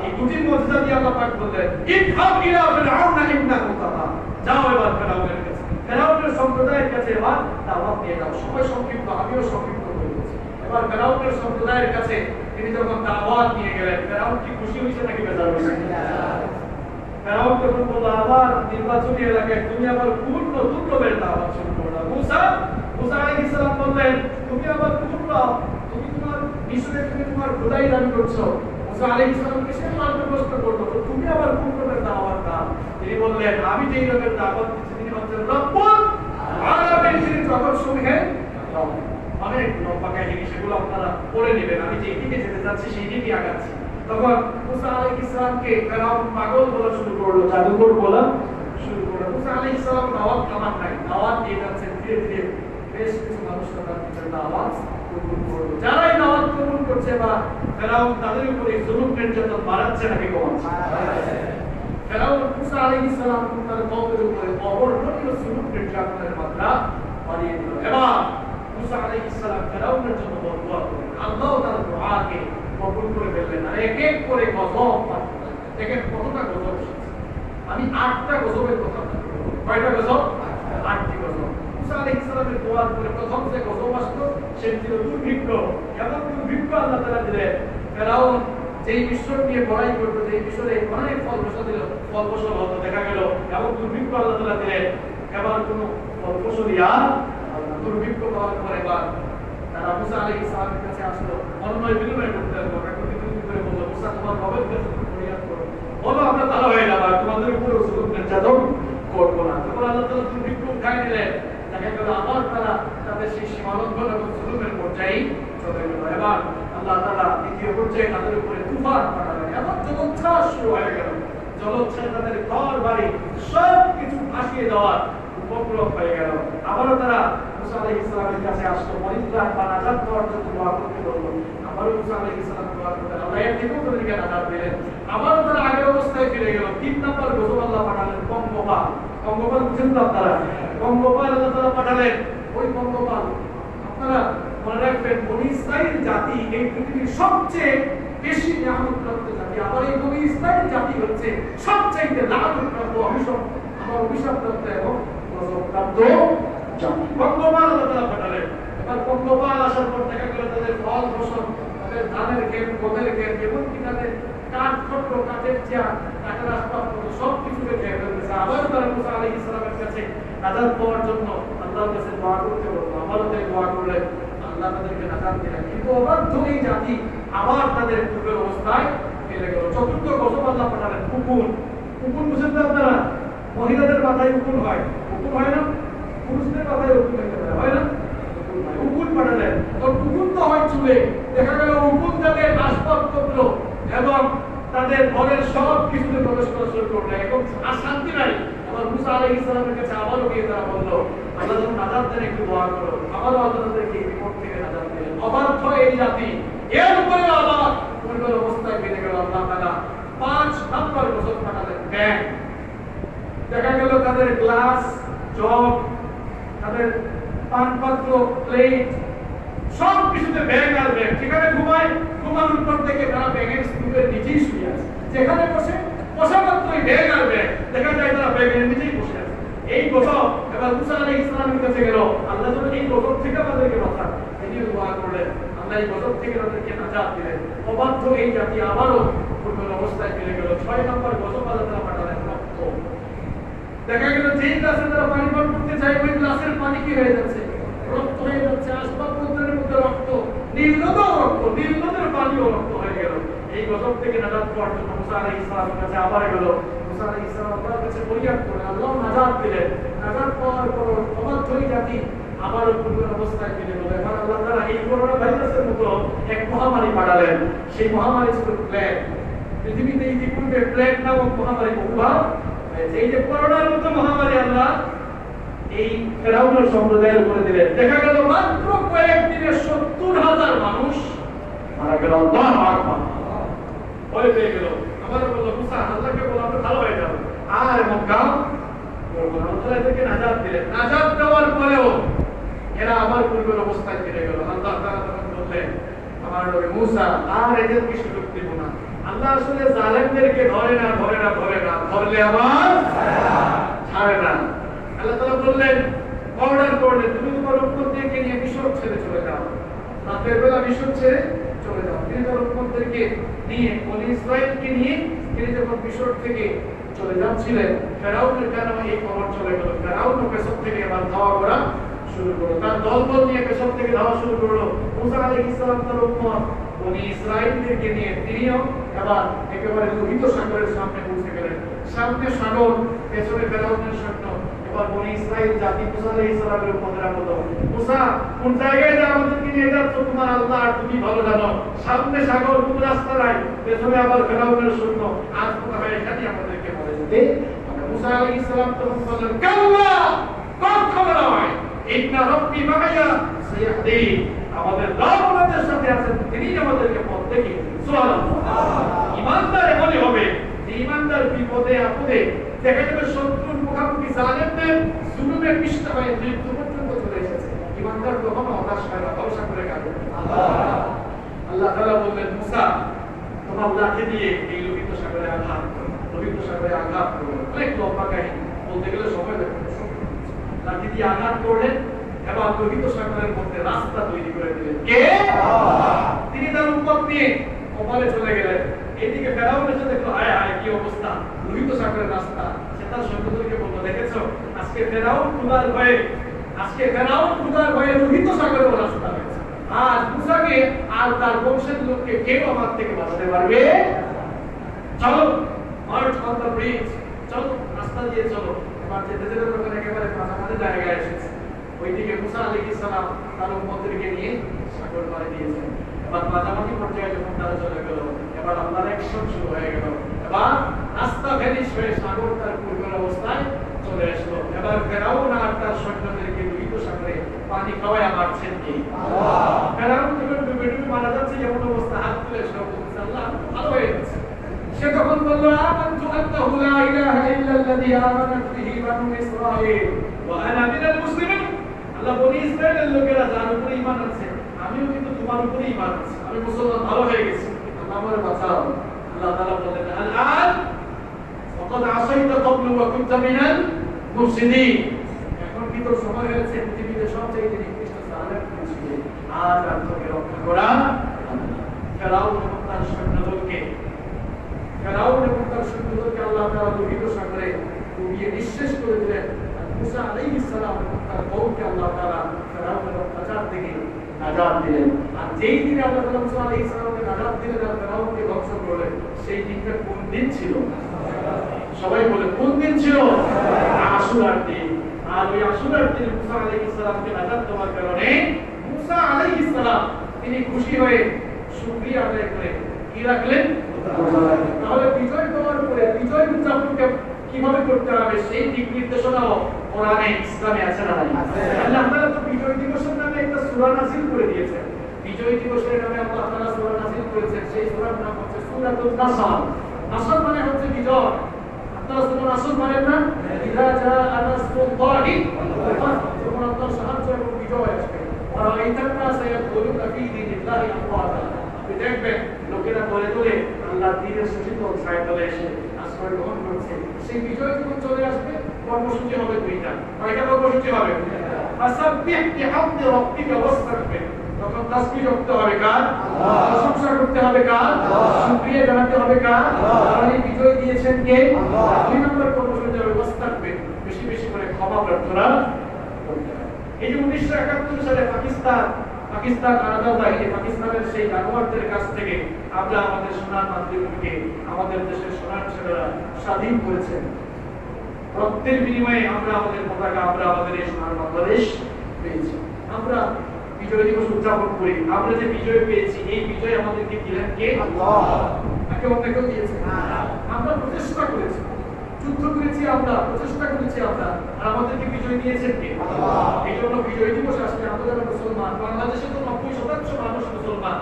এই দুটি মর্যাদা দিয়ে আল্লাহ পাক বললেন, ইযহাব ইলা ফিরআউনা ইন্নাহু তাগা, যাও এবার ফেরাউনের কাছে, ফেরাউনের সম্প্রদায়ের কাছে এবার দাওয়াত দিয়ে দাও। সময় সংক্ষিপ্ত, আমিও সংক্ষিপ্ত করে দিচ্ছি। এবার ফেরাউনের সম্প্রদায়ের কাছে তিনি যখন দাওয়াত নিয়ে গেলেন, ফেরাউন কি খুশি হয়েছে নাকি বেজার হয়েছে? ফেরাউন তখন বলল, আবার নির্বাচনী এলাকায় তুমি আবার পূর্ণ দুর্লভের দাওয়াত শুরু করলা। মুসা আলাইহিস সালাম বললেন, তুমি আবার পূর্ণ, তুমি তোমার মিশরে তুমি তোমার খোদাই দাবি করছো। মুসা আলাইহিস সালামকে সে পাল্টা প্রশ্ন করলো, তুমি আবার পূর্ণের দাওয়াত দাও। তিনি বললেন, আমি যেই রকমের দাওয়াত দিচ্ছি তিনি হচ্ছেন রব্বুল আলামিন, তিনি জগৎ সমূহের রব। অনেক লম্বা কাহিনী, সেগুলো আপনারা পড়ে নেবেন। আমি যেই দিকে যেতে চাচ্ছি সেই দিকে আগাচ্ছি। তখন মুসা আলাইহিস সালামকে ফেরাউন পাগল বলা শুরু করলো, জাদুকর বলা শুরু করলো। মুসা আলাইহিস সালাম দাওয়াত থামান নাই, দাওয়াত দিয়ে যাচ্ছে। ধীরে ধীরে বেশ কিছু মানুষ তাদের দাওয়াত কবুল করলো। যারা এই দাওয়াত কবুল করছে বা ফেরাউন তাদের উপরে জুলুম নির্যাতন বাড়াচ্ছে নাকি কমাচ্ছে? ফেরাউন মুসা আলাইহিস সালাম তার কওমের উপরে অবর্ণনীয় জুলুম নির্যাতনের মাত্রা বাড়িয়ে দিল। এবার মুসা আলাইহিস সালাম ফেরাউনের জন্য দোয়া করলেন, আল্লাহ তার দোয়াকে কবুল করে ফেললেন। আর এক এক করে গজব পাঠালেন। দেখেন কতটা গজব এসেছে। আমি 8টা গজবের কথা বলবো। কয়টা গজব? 8টি গজব। মুসা আলাইহিস সালামের দোয়ার পরে প্রথম যে গজব আসলো সেটি ছিল দুর্ভিক্ষ। এমন দুর্ভিক্ষ আল্লাহ তাআলা দিলেন, ফেরাউন যেই মিশর নিয়ে বড়াই করতো, যেই মিশরে অনেক ফল ফসল হতো, দেখা গেল এমন দুর্ভিক্ষ আল্লাহ তাআলা দিলেন। এবার কোনো ফল ফসলই আর দুর্ভিক্ষ পাওয়ার পরে এবার তারা মুসা আলাইহিস সালামের কাছে আসলো, অনুনয় বিনয় করতে লাগলো। এখন বিনয় করে বলল, মুসা তোমার রবের কাছে ফরিয়াদ করো, বলো আমরা ভালো হয়ে যাবো, আর তোমাদের উপরে জুলুম নির্যাতন করবো না। তখন আল্লাহ তাআলা দুর্ভিক্ষ উঠায় নিলেন। দেখা গেল আবার তারা তাদের সেই সীমালঙ্ঘন এবং জুলুমের পর্যায়ে চলে গেল। এবার আল্লাহ তাআলা দ্বিতীয় পর্যায়ে তাদের উপরে তুফান পাঠালেন। এমন জলোচ্ছ্বাস শুরু হয়ে গেল, জলোচ্ছ্বাসে তাদের ঘর বাড়ি সব কিছু ভাসিয়ে দেওয়ার উপক্রম হয়ে গেল। আবারও তারা মুসা আলাইহিস সালামের কাছে আসলো, পরিত্রাণ বা নাজাত পাওয়ার জন্য দোয়া করতে লাগলো। আবারও মুসা আলাইহিস সালাম দোয়া করলেন, আল্লাহ এর থেকেও তাদেরকে নাজাত দিলেন। আবারও তারা আগের অবস্থায় ফিরে গেল। 3 নম্বর গজব আল্লাহ পাঠালেন পঙ্গপাল। পঙ্গপাল বুঝেন তো আপনারা? পঙ্গপাল আল্লাহ তাআলা পাঠালেন। ওই পঙ্গপাল আপনারা মনে রাখবেন, বনি ইসরাইল জাতি এই পৃথিবীর সবচেয়ে বেশি নিয়ামতপ্রাপ্ত জাতি। আবার এই বনি ইসরাইল জাতি হচ্ছে সবচেয়ে লাআনতপ্রাপ্ত, অভিশাপপ্রাপ্ত এবং গজবপ্রাপ্ত জাতি। পঙ্গপাল আল্লাহ তাআলা পাঠালেন। এবার পঙ্গপাল আসার পর দেখা গেল তাদের ফল ফসল, তাদের ধানের ক্ষেত, গমের ক্ষেত, এমনকি তাদের কাঠখড়, কাঠের চেয়ার, কাঠের আসবাবপত্র সব কিছুকে খেয়ে ফেলতেছে। আবার তারা মুসা আলাইহিস সালামের কাছে নাজাত পাওয়ার জন্য আল্লাহর কাছে দোয়া করতে বলল। আবারও তাই দোয়া করলেন, আল্লাহ তাদেরকে নাজাত দিলেন। কিন্তু অবাধ্য এই জাতি আবার তাদের পূর্বের অবস্থায় ফিরে গেল। চতুর্থ গজব আল্লাহ পাঠালেন উকুন। উকুন বুঝেন তো আপনারা? মহিলাদের মাথায় উকুন হয়, উকুন হয় না? পুরুষদের মাথায় উকুন হয় না? উকুন পাঠালেন। তো উকুন তো হয় চুলে, দেখা গেল উকুন তাদের আসবাবপত্র এবং তাদের ঘরের সব কিছুতে প্রবেশ করা শুরু করলো এবং আর শান্তি নাই। আবার মুসা আলাইহিস সালামের কাছে আবারও গিয়ে তারা বলল, আল্লাহ যখন নাজাত দেন একটু দোয়া করো। আবারও আল্লাহ তাদেরকে এই বিপদ থেকে নাজাত দিলেন। অবাধ্য এই জাতি এর উপরে আবার পূর্বের অবস্থায় ফিরে গেল। আল্লাহ তাআলা 5 নম্বর গজব পাঠালেন ব্যাঙ। দেখা গেল তাদের গ্লাস, জগ, তাদের পানপাত্র, প্লেট সব কিছুতে ব্যাঙ আর ব্যাঙ। যেখানে ঘুমানোর পর থেকে তারা ব্যাঙের স্তূপের নিচেই শুয়ে আছে। যেখানে বসা মাত্রই ব্যাঙ আর ব্যাঙ, দেখা যায় তারা ব্যাঙের নিচেই বসে আছে। এই গজব এবার মুসা আলাইহিস সালামের কাছে গেল, আল্লাহ যেন এই গজব থেকে আমাদেরকে বাঁচান। তিনি দোয়া করলেন, আল্লাহ এই গজব থেকে তাদেরকে নাজাত দিলেন। অবাধ্য এই জাতি আবারও পূর্বের অবস্থায় ফিরে গেল। 6 নম্বর গজব আল্লাহ তাআলা পাঠালেন রক্ত। দেখা গেল যেই গ্লাসে তারা পানি পান করতে চায় ওই গ্লাসের পানি কি হয়ে যাচ্ছে? রক্ত হয়ে যাচ্ছে। আসবাবপত্রের মধ্যে রক্ত, নীল নদেও রক্ত, নীল নদের পানিও রক্ত হয়ে গেল। এই গজব থেকে নাজাত পাওয়ার জন্য মুসা আলাইহিস সালামের কাছে আবার গেল। মুসা আলাইহিস সালাম আল্লাহর কাছে ফরিয়াদ করে, আল্লাহ নাজাত দিলেন। নাজাত পাওয়ার পর অবাধ্য এই জাতি আবারও পূর্বের অবস্থায় ফিরে গেল। এখন আল্লাহ তাআলা এই করোনা ভাইরাসের মতো এক মহামারী পাঠালেন। সেই মহামারী ছিল প্লেগ। পৃথিবীতে ইতিপূর্বে প্লেগ নামক মহামারী বহুবার হয়েছে। এই যে করোনার মতো মহামারী আল্লাহ এই ফেরাউনের সম্প্রদায়ের উপরে দিলেন। দেখা গেল মাত্র কয়েকদিনে 70,000 মানুষ মারা গেল। আল্লাহু আকবার। ভয় পেয়ে গেল। আবার বলল মুসা আল্লাহকে বলো আমরা ভালো হয়ে যাব। আর এমন কাম করবো না। আল্লাহ এদেরকে নাজাত দিলেন। নাজাত দেওয়ার পরেও এরা আবার পূর্বের অবস্থায় ফিরে গেল। আল্লাহ তাআলা তখন বললেন আমার নবী মুসা আর এদেরকে সুযোগ দেব না। আল্লাহ আসলে জালেমদেরকে ধরে না ধরলে আবার ছাড়ে না। আল্লাহ তাআলা বললেন অর্ডার করলেন তুমি তোমার উম্মতদেরকে নিয়ে মিশর ছেড়ে চলে যাও। রাতের বেলা মিশর ছেড়ে চলে যাও। তিনি তার উম্মতদেরকে নিয়ে বনি ইসরাইলকে নিয়ে তিনি যখন মিশর থেকে চলে যাচ্ছিলেন ফেরাউনের কারণে এই খবর চলে গেল। ফেরাউন পেছন থেকে আবার ধাওয়া করা শুরু করলো। তার দলবল নিয়ে পেছন থেকে ধাওয়া শুরু করলো। মুসা আলাইহিস সালাম তার উম্মত বনি ইসরাইলদেরকে নিয়ে তিনিও এবার একেবারে লোহিত সাগরের সামনে পৌঁছে গেলেন। সামনে সাগর, পেছনে ফেরাউনের সৈন্য। এবার বনি ইসরাইল জাতি মুসা আলাইহিস সালামের উম্মতেরা বলল মুসা কোন জায়গায় যা আমাদেরকে নিয়ে যাচ্ছ তোমার আল্লাহ আর তুমি ভালো জানো। সামনে সাগর, কোন রাস্তা নাই, পেছনে আবার ফেরাউনের সৈন্য। আজ মনে হয় এখানে আমাদেরকে মরে যেতে হবে। মুসা আলাইহিস সালাম তখন বললেন কাল্লা, কখনো নয়, ইন্না রাব্বি মা'আয়া সায়াহদিন। আমাদের রব আমাদের সাথে আছেন, তিনি আমাদেরকে পথ দেখিয়ে দিবেন। সুবহানাল্লাহ। ঈমানদার এমনই হবে যে ঈমানদার বিপদে আপদে দেখা যাবে শত্রুর মুখোমুখি জালেমদের জুলুমের পৃষ্ঠা হয়ে মৃত্যু পর্যন্ত চলে এসেছে। ঈমানদার কখনো হতাশ হয় না, ভরসা করে কাঁদে। আল্লাহ তাআলা বললেন মুসা তোমার লাঠি দিয়ে এই লোহিত সাগরে আঘাত করো। লোহিত সাগরে আঘাত করো। অনেক লম্বা কাহিনী, বলতে গেলে সময় লাগবে। লাঠি দিয়ে আঘাত করলেন এবং লোহিত সাগরের মধ্যে রাস্তা তৈরি করে দিলেন কে? তিনি তার উম্মত নিয়ে ওপারে চলে গেলেন। এদিকে ফেরাউন এসে দেখলো হায় হায় কি অবস্থা, লোহিত সাগরের রাস্তা। সে তার সৈন্যদেরকে বলল দেখেছো আজকে ফেরাউন ক্ষুধার ভয়ে লোহিত সাগরের রাস্তা হয়েছে। আজ মুসাকে আর তার বংশের লোককে কেউ আমার থেকে বাঁচাতে পারবে? চলো মার্চ অন দ্য ব্রিজ, চলো রাস্তা দিয়ে চলো। এবার যেতে যেতে তখন একেবারে মাঝামাঝি জায়গায় এসেছে। ওইদিকে মুসা আলাইহিস সালাম তার উম্মতদেরকে নিয়ে সাগর পাড়ি দিয়েছেন। এবার মাঝামাঝি পর্যায়ে যখন তারা চলে গেল এবার আল্লাহর অ্যাকশন শুরু হয়ে গেল। এবার রাস্তা ভ্যানিশ হয়ে সাগর তার পূর্বের অবস্থায় চলে আসলো। এবার ফেরাউন আর তার সৈন্যদেরকে লোহিত সাগরে পানি খাওয়ায় মারছেন কি? আল্লাহ। ফেরাউন যখন ডুবে ডুবে মারা যাচ্ছে এমন অবস্থা হাত তুলে সব বলছে আল্লাহ ভালো হয়ে গেছে। সে তখন বলল আমানতু আন্নাহু লা ইলাহা ইল্লাল্লাযী আমানাত বিহি বানু ইসরাঈল ওয়া আনা মিনাল মুসলিমিন। আল্লাহ বনি ইসরাঈলের লোকেরা যার উপরে ঈমান আছে আমিও কিন্তু তোমার উপরে ঈমান আছি, আমি মুসলমান ভালো হয়ে গেছি, আল্লাহ আমারে বাঁচাও। আল্লাহ তাআলা বলেন আল-আন ওয়াকাদ আসাইতা ক্বাবলু ওয়া কুনতা মিনাল মুফসিদিন। এখন কি তোর সময় হয়েছে পৃথিবীতে সবচেয়ে নিকৃষ্ট জালেম ছিলে, আজ আর তোকে রক্ষা করা। ফেরাউন এবং তার সৈন্যদলকে আল্লাহ তাআলা লোহিত সাগরে ডুবিয়ে নিঃশেষ করে দিলেন। মুসা আলাইহিস সালাম এবং তার কওমকে আল্লাহ তাআলা ফেরাউনের অত্যাচার থেকে নাজাত দিলেন। আর যেই দিনে আল্লাহ তাআলা মুসা আলাইহিস সালামকে নাজাত দিলেন আর ফেরাউনকে ধ্বংস করলেন, সেই দিনটা কোন দিন ছিল? সবাই বলে কোন দিন ছিল? আশুরার দিন। আর ওই আশুরার দিনে মুসা আলাইহিস সালামকে নাজাত দেওয়ার কারণে মুসা আলাইহিস সালাম তিনি খুশি হয়ে শুকরিয়া আদায় করে কি রাখলেন? তাহলে বিজয় পাওয়ার পরে বিজয় উদযাপনকে কিভাবে করতে হবে সেই দিক নির্দেশনাও কোরআনে ইসলামে আছে না? আল্লাহ তাআলা তো বিজয় দিবসের নামে একটা সূরা নাযিল করে দিয়েছেন। বিজয় দিবসের নামে আল্লাহ তাআলা সূরা নাযিল করেছেন। সেই সূরার নাম হচ্ছে সূরাতুন নাসর। নাসর মানে হচ্ছে বিজয়। আপনারা সূরা নাসর জানেন না? ইযা জাআ নাসরুল্লাহি ওয়াল ফাতহ, যখন আল্লাহর সাহায্য এবং বিজয় আসবে। আর আইতান নাস ইয়াদখুলুনা ফি দীনিল্লাহি আফওয়াজা। আপনি দেখবেন লোকেরা দলে দলে আল্লাহর দ্বীনের সুশীতল ছায়াতলে এসে আশ্রয় গ্রহণ করছে। সেই বিজয় যখন চলে আসবে কর্মসূচি হবে দুইটা। কয়টা কর্মসূচি হবে? ফাসাব্বিহ বিহামদি রাব্বিকা ওয়াস্তাগফির। তখন তাসবিহ করতে হবে কার? আল্লাহ। প্রশংসা করতে হবে কার? আল্লাহ। শুকরিয়া জানাতে হবে কার? আল্লাহ। আর এই বিজয় দিয়েছেন কে? আল্লাহ। দুই নম্বর কর্মসূচি হবে ওয়াস্তাগফির, বেশি বেশি করে ক্ষমা প্রার্থনা করতে হবে। এই যে 1971 সালে পাকিস্তান আলাদা বাহিনী পাকিস্তানের সেই জানোয়ারদের কাছ থেকে আমরা আমাদের সোনার মাতৃভূমিকে আমাদের দেশের সোনার ছেলেরা স্বাধীন করেছেন। রক্তের বিনিময়ে আমরা আমাদের পতাকা, আমরা আমাদের এই সোনার বাংলাদেশ পেয়েছি। আমরা বিজয় দিবস উদযাপন করি, আমরা যে বিজয় পেয়েছি এই বিজয় আমাদেরকে দিলেন কে? আল্লাহ। তাকে অন্য কেউ দিয়েছে? আমরা প্রচেষ্টা করেছি, যুদ্ধ করেছি, আমরা প্রচেষ্টা করেছি আমরা, আর আমাদেরকে বিজয় দিয়েছেন কে? আল্লাহ। এই জন্য বিজয় দিবস আসলে আমরা যারা মুসলমান, বাংলাদেশে তো 90% মানুষ মুসলমান,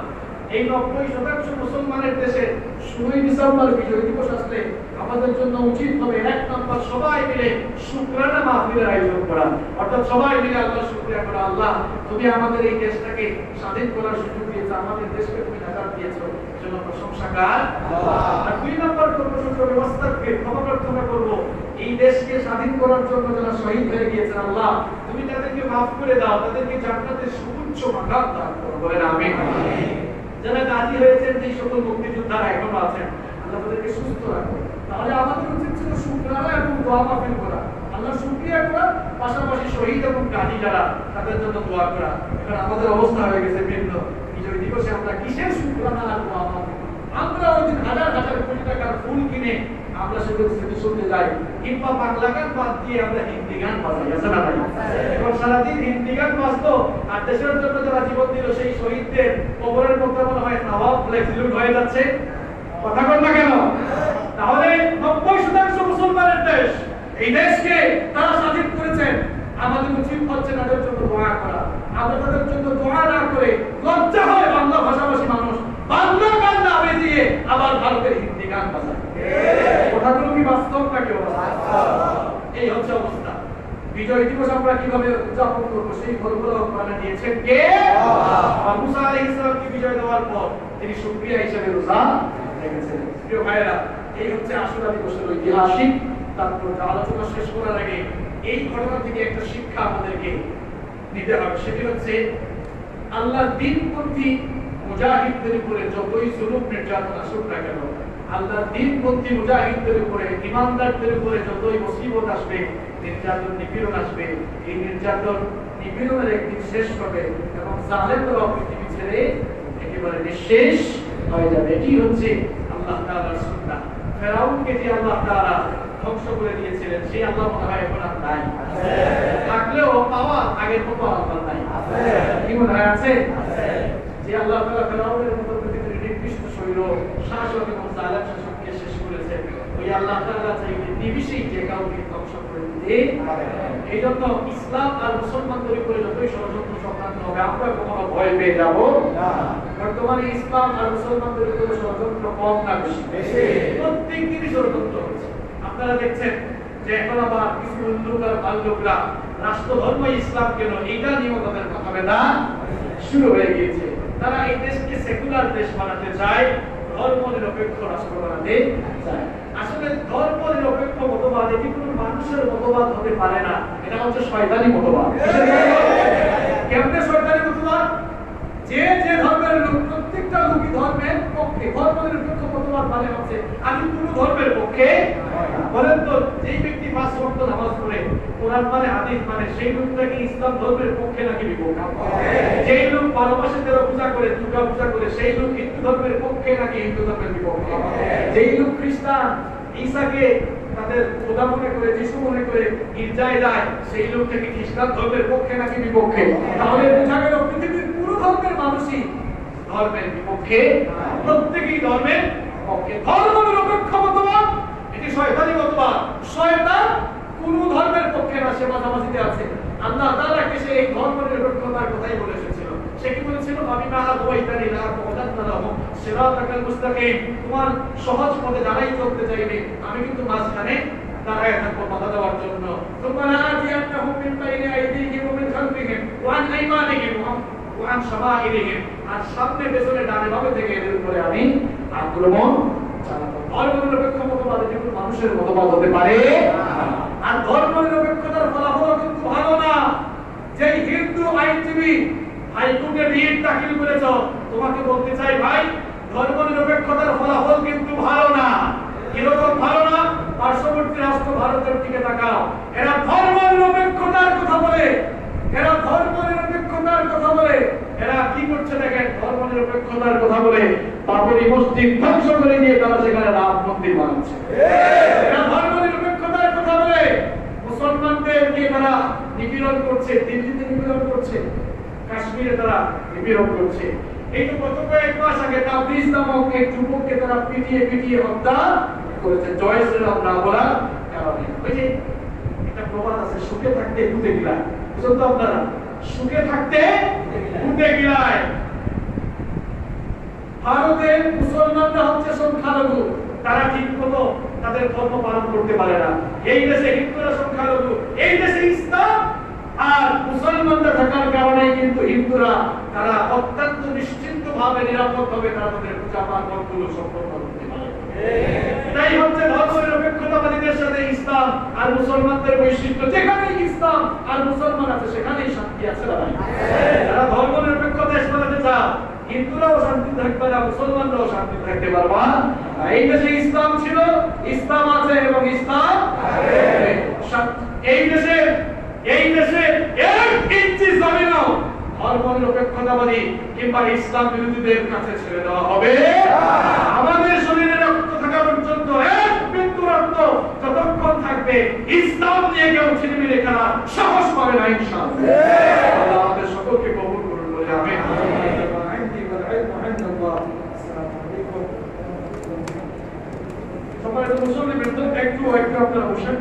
এই 90% মুসলমানের দেশে 16 ডিসেম্বর বিজয় দিবস আসলে আমাদের জন্য উচিত হবে 1 নম্বর সবাই মিলে শুকরানা মাহফিলের আয়োজন করা, অর্থাৎ সবাই মিলে আল্লাহর শুকরিয়া করা, আল্লাহ তুমি আমাদের এই দেশটাকে স্বাধীন করার সুযোগ দিয়েছো, আমাদের দেশকে তুমি আজাদ দিয়েছো, এজন্য প্রশংসা কার? আল্লাহ। আর 2 নম্বর কর্মসূত্র ব্যবস্থাকে ক্ষমা প্রার্থনা করব, এই দেশকে স্বাধীন করার জন্য যারা শহীদ হয়ে গিয়েছেন আল্লাহ তুমি তাদেরকে মাফ করে দাও, তাদেরকে জান্নাতের সুউচ্চ মাকাম দান করো, বলেন আমিন। যারা গাজী হয়েছেন, যে সকল মুক্তিযোদ্ধারা এখনো আছেন, আল্লাহ তাদেরকে সুস্থ রাখো। তাহলে আমাদের উচিত ছিল শুকরানা এবং দোয়া মাহফিল করা, আল্লাহ শুকরিয়া করা, পাশাপাশি শহীদ এবং গাজী যারা তাদের জন্য দোয়া করা। এখন আমাদের অবস্থা হয়ে গেছে ভিন্ন। বিজয় দিবসে আমরা কিসের শুকরানা আর দোয়া মাহফিল? আমরা ওই দিন হাজার হাজার কোটি টাকার ফুল কিনে আমরা সেগুলো স্মৃতি শুনতে যাই, কিংবা বাংলা গান বাদ দিয়ে আমরা হিন্দি গান বাজাই, আছে না ভাই? এবং সারাদিন হিন্দি গান বাজতো, আর দেশের জন্য যারা জীবন দিল সেই শহীদদের কবরের মধ্যে মনে হয় নবাব ফ্লেক্সিলুট হয়ে যাচ্ছে। কথা বল না কেন? তাহলে 90% মুসলমানের দেশ, এই দেশকে তারা স্বাধীন করেছেন, আমাদের উচিত হচ্ছে তাদের জন্য দোয়া করা। আমরা তাদের জন্য দোয়া না করে লজ্জা হয় বাংলা ভাষাভাষী মানুষ বাংলা গান না বেজিয়ে আবার ভারতের হিন্দি গান বাজায়। কথাগুলো কি বাস্তব নাকি? এই হচ্ছে অবস্থা। বিজয় দিবস আমরা কিভাবে উদযাপন করবো সেই ফলগুলো কোরআনে দিয়েছেন কে? আল্লাহ। মুসা আলাইহিস সালামকে বিজয় দেওয়ার পর তিনি শুকরিয়া হিসেবে রোজা রেখেছেন। প্রিয় ভাইরা, এই হচ্ছে আশুরা দিবসের ঐতিহাসিক তাৎপর্য। আলোচনা শেষ করার আগে এই ঘটনা থেকে একটা শিক্ষা আমাদেরকে নিতে হবে, সেটি হচ্ছে আল্লাহর দ্বীনপন্থী মুজাহিদদের উপরে যতই জুলুম নির্যাতন আসুক না কেন, আল্লাহর দ্বীনপন্থী মুজাহিদদের উপরে, ইমানদারদের উপরে যতই মুসিবত আসবে, নির্যাতন নিপীড়ন আসবে, এই নির্যাতন নিপীড়নের একদিন শেষ হবে এবং জালেমরা পৃথিবী ছেড়ে একেবারে নিঃশেষ হয়ে যাবে। এটি হচ্ছে আল্লাহ তাআলার সুন্নাহ। ফেরাউনকে যে আল্লাহ তাআলা ধ্বংস করে দিয়েছিলেন সেই আল্লাহ মনে হয় এখন আর নাই, থাকলেও পাওয়া আগের মতো আল্লাহ নাই, কি মনে হয় আছে? যে আল্লাহ তাআলা ফেরাউনের মতো পৃথিবীর নিকৃষ্ট শৈল শাসক এবং জালেম শাসককে শেষ করেছেন, ওই আল্লাহ তাআলা চাইলে নিমিষেই যে কাউকে ধ্বংস করে দিতে পারেন। এই জন্য ইসলাম আর মুসলমানদের উপরে যতই ষড়যন্ত্র সংক্রান্ত হবে আমরা কখনো ভয় পেয়ে যাব না। বর্তমানে ইসলাম আর মুসলমানদের উপরে ষড়যন্ত্র কম না বেশি? প্রত্যেক দিনই ষড়যন্ত্র হচ্ছে। আপনারা দেখছেন যে এখন আবার কিছু লোক আর ভাল্লুকরা রাষ্ট্র ধর্ম ইসলাম কেন এইটা নিয়েও তাদের কথা বেদা শুরু হয়ে গিয়েছে। তারা এই দেশকে সেকুলার দেশ বানাতে চায়, ধর্ম নিরপেক্ষ রাষ্ট্র বানাতে চায়। আসলে ধর্ম নিরপেক্ষ মতবাদ এটি কোনো মানুষের মতবাদ হতে পারে না, এটা হচ্ছে শয়তানি মতবাদ। কেমনে শয়তানি মতবাদ? যে যে ধর্মের লোক, প্রত্যেকটা লোকই ধর্মের পক্ষে, ধর্ম নিরপেক্ষ মতবাদ মানে হচ্ছে আমি কোনো ধর্মের পক্ষে। বলেন তো, যেই ব্যক্তি 5 ওয়াক্ত নামাজ পড়ে, কোরআন মানে হাদিস মানে, সেই লোকটাকে ইসলাম ধর্মের পক্ষে নাকি বিপক্ষে? যেই লোক 12 মাসে 13 পূজা করে, দুর্গা পূজা করে, সেই লোক হিন্দু ধর্মের পক্ষে নাকি হিন্দু ধর্মের বিপক্ষে? যেই লোক খ্রিস্টান ঈসাকে তাদের খোদা মনে করে, যিশু মনে করে গির্জায় যায়, সেই লোক থেকে খ্রিস্টান ধর্মের পক্ষে নাকি বিপক্ষে? তাহলে বোঝা গেল পৃথিবীর পুরো ধর্মের মানুষই ধর্মের বিপক্ষে, প্রত্যেকেই ধর্মের পক্ষে। ধর্ম নিরপেক্ষ মতবাদ এটি শয়তানি মতবাদ। শয়তান কোন ধর্মের পক্ষে না, সে মাঝামাঝিতে আছে। আল্লাহ তাআলা কে সে এই ধর্ম নিরপেক্ষতার কথাই বলে এসেছিল। সে কি বলেছিল? আবিমা আদওয়াইতানি লা আকুদান্না লাহুম সিরাতাকাল মুস্তাকিম। তোমার সহজ পথে যারাই চলতে চাইবে আমি কিন্তু মাঝখানে দাঁড়ায় থাকবো বাধা দেওয়ার জন্য। তোমরা আতিয়ান্নাহুম মিন বাইনি আইদিহিম ওয়া মিন খালফিহিম ওয়া আন আইমানিহিম ওয়া আন শামাইলিহিম। আর সামনে পেছনে ডানে বামে থেকে এদের উপরে আমি আক্রমণ চালাবো। ধর্ম নিরপেক্ষ মতবাদ এটি কোনো মানুষের মতবাদ হতে পারে না। আর ধর্ম নিরপেক্ষতার ফলাফল কিন্তু ভালো না। যে হিন্দু আইনজীবী হাইকোর্টে রিট দাখিল করেছ, তোমাকে বলতে চাই ভাই, ধর্ম নিরপেক্ষতার ফলাফল কিন্তু ভালো না। কিরকম ভালো না? পার্শ্ববর্তী রাষ্ট্র ভারতের দিকে তাকাও, এরা ধর্ম নিরপেক্ষতার কথা বলে, এরা ধর্ম নিরপেক্ষতার কথা বলে, এরা কি করছে দেখেন, ধর্ম নিরপেক্ষতার কথা বলে বাবরি মসজিদ ধ্বংস করে দিয়ে তারা সেখানে রাম মন্দির বানাচ্ছে। এরা ধর্ম নিরপেক্ষতার কথা বলে মুসলমানদেরকে তারা নিপীড়ন করছে, দিল্লিতে নিপীড়ন করছে, কাশ্মীরে তারা নিপীড়ন করছে। এই তো গত কয়েক মাস আগে তাবরিজ নামক এক যুবককে তারা পিটিয়ে পিটিয়ে হত্যা করেছে জয় শ্রীরাম না বলার কারণে। ওই যে একটা প্রবাদ আছে, সুখে থাকতে ভূতে গিলায়, বুঝলেন তো আপনারা? সুখে থাকতে ভূতে গিলায়। ভারতের মুসলমানরা হচ্ছে সংখ্যালঘু, তারা ঠিক মতো তাদের ধর্ম পালন করতে পারে না। এই দেশে হিন্দুরা সংখ্যালঘু, এই দেশে ইসলাম আর মুসলমানরা থাকার কারণে কিন্তু হিন্দুরা তারা অত্যন্ত নিশ্চিন্ত ভাবে নিরাপদ ভাবে তারা তাদের পূজা পার্বণগুলো সম্পন্ন করতে পারে। এটাই হচ্ছে ধর্ম নিরপেক্ষতাবাদীদের সাথে ইসলাম আর মুসলমানদের বৈশিষ্ট্য। যেখানেই ইসলাম আর মুসলমান আছে সেখানেই শান্তি আছে। যারা ধর্ম নিরপেক্ষ দেশ বানাতে চায়, হিন্দুরাও শান্তি থাকবে না, মুসলমানরাও শান্তি থাকতে পারবা। এই দেশে ইসলাম ছিল, ইসলাম আছে এবং ইসলাম এই দেশে এক ইঞ্চি জমিনও ধর্ম নিরপেক্ষতাবাদী কিংবা ইসলাম বিরোধীদের কাছে ছেড়ে দেওয়া হবে। আমাদের শরীরে রক্ত থাকা পর্যন্ত এক বিন্দু রক্ত যতক্ষণ থাকবে ইসলাম নিয়ে কেউ ছিনিমিনি খেলা সাহস পাবে না ইনশাআল্লাহ। আল্লাহ আমাদের সকলকে কবুল করুন বলে আমিন। সবাই তো মুসলিম একটু আপনারা বসেন।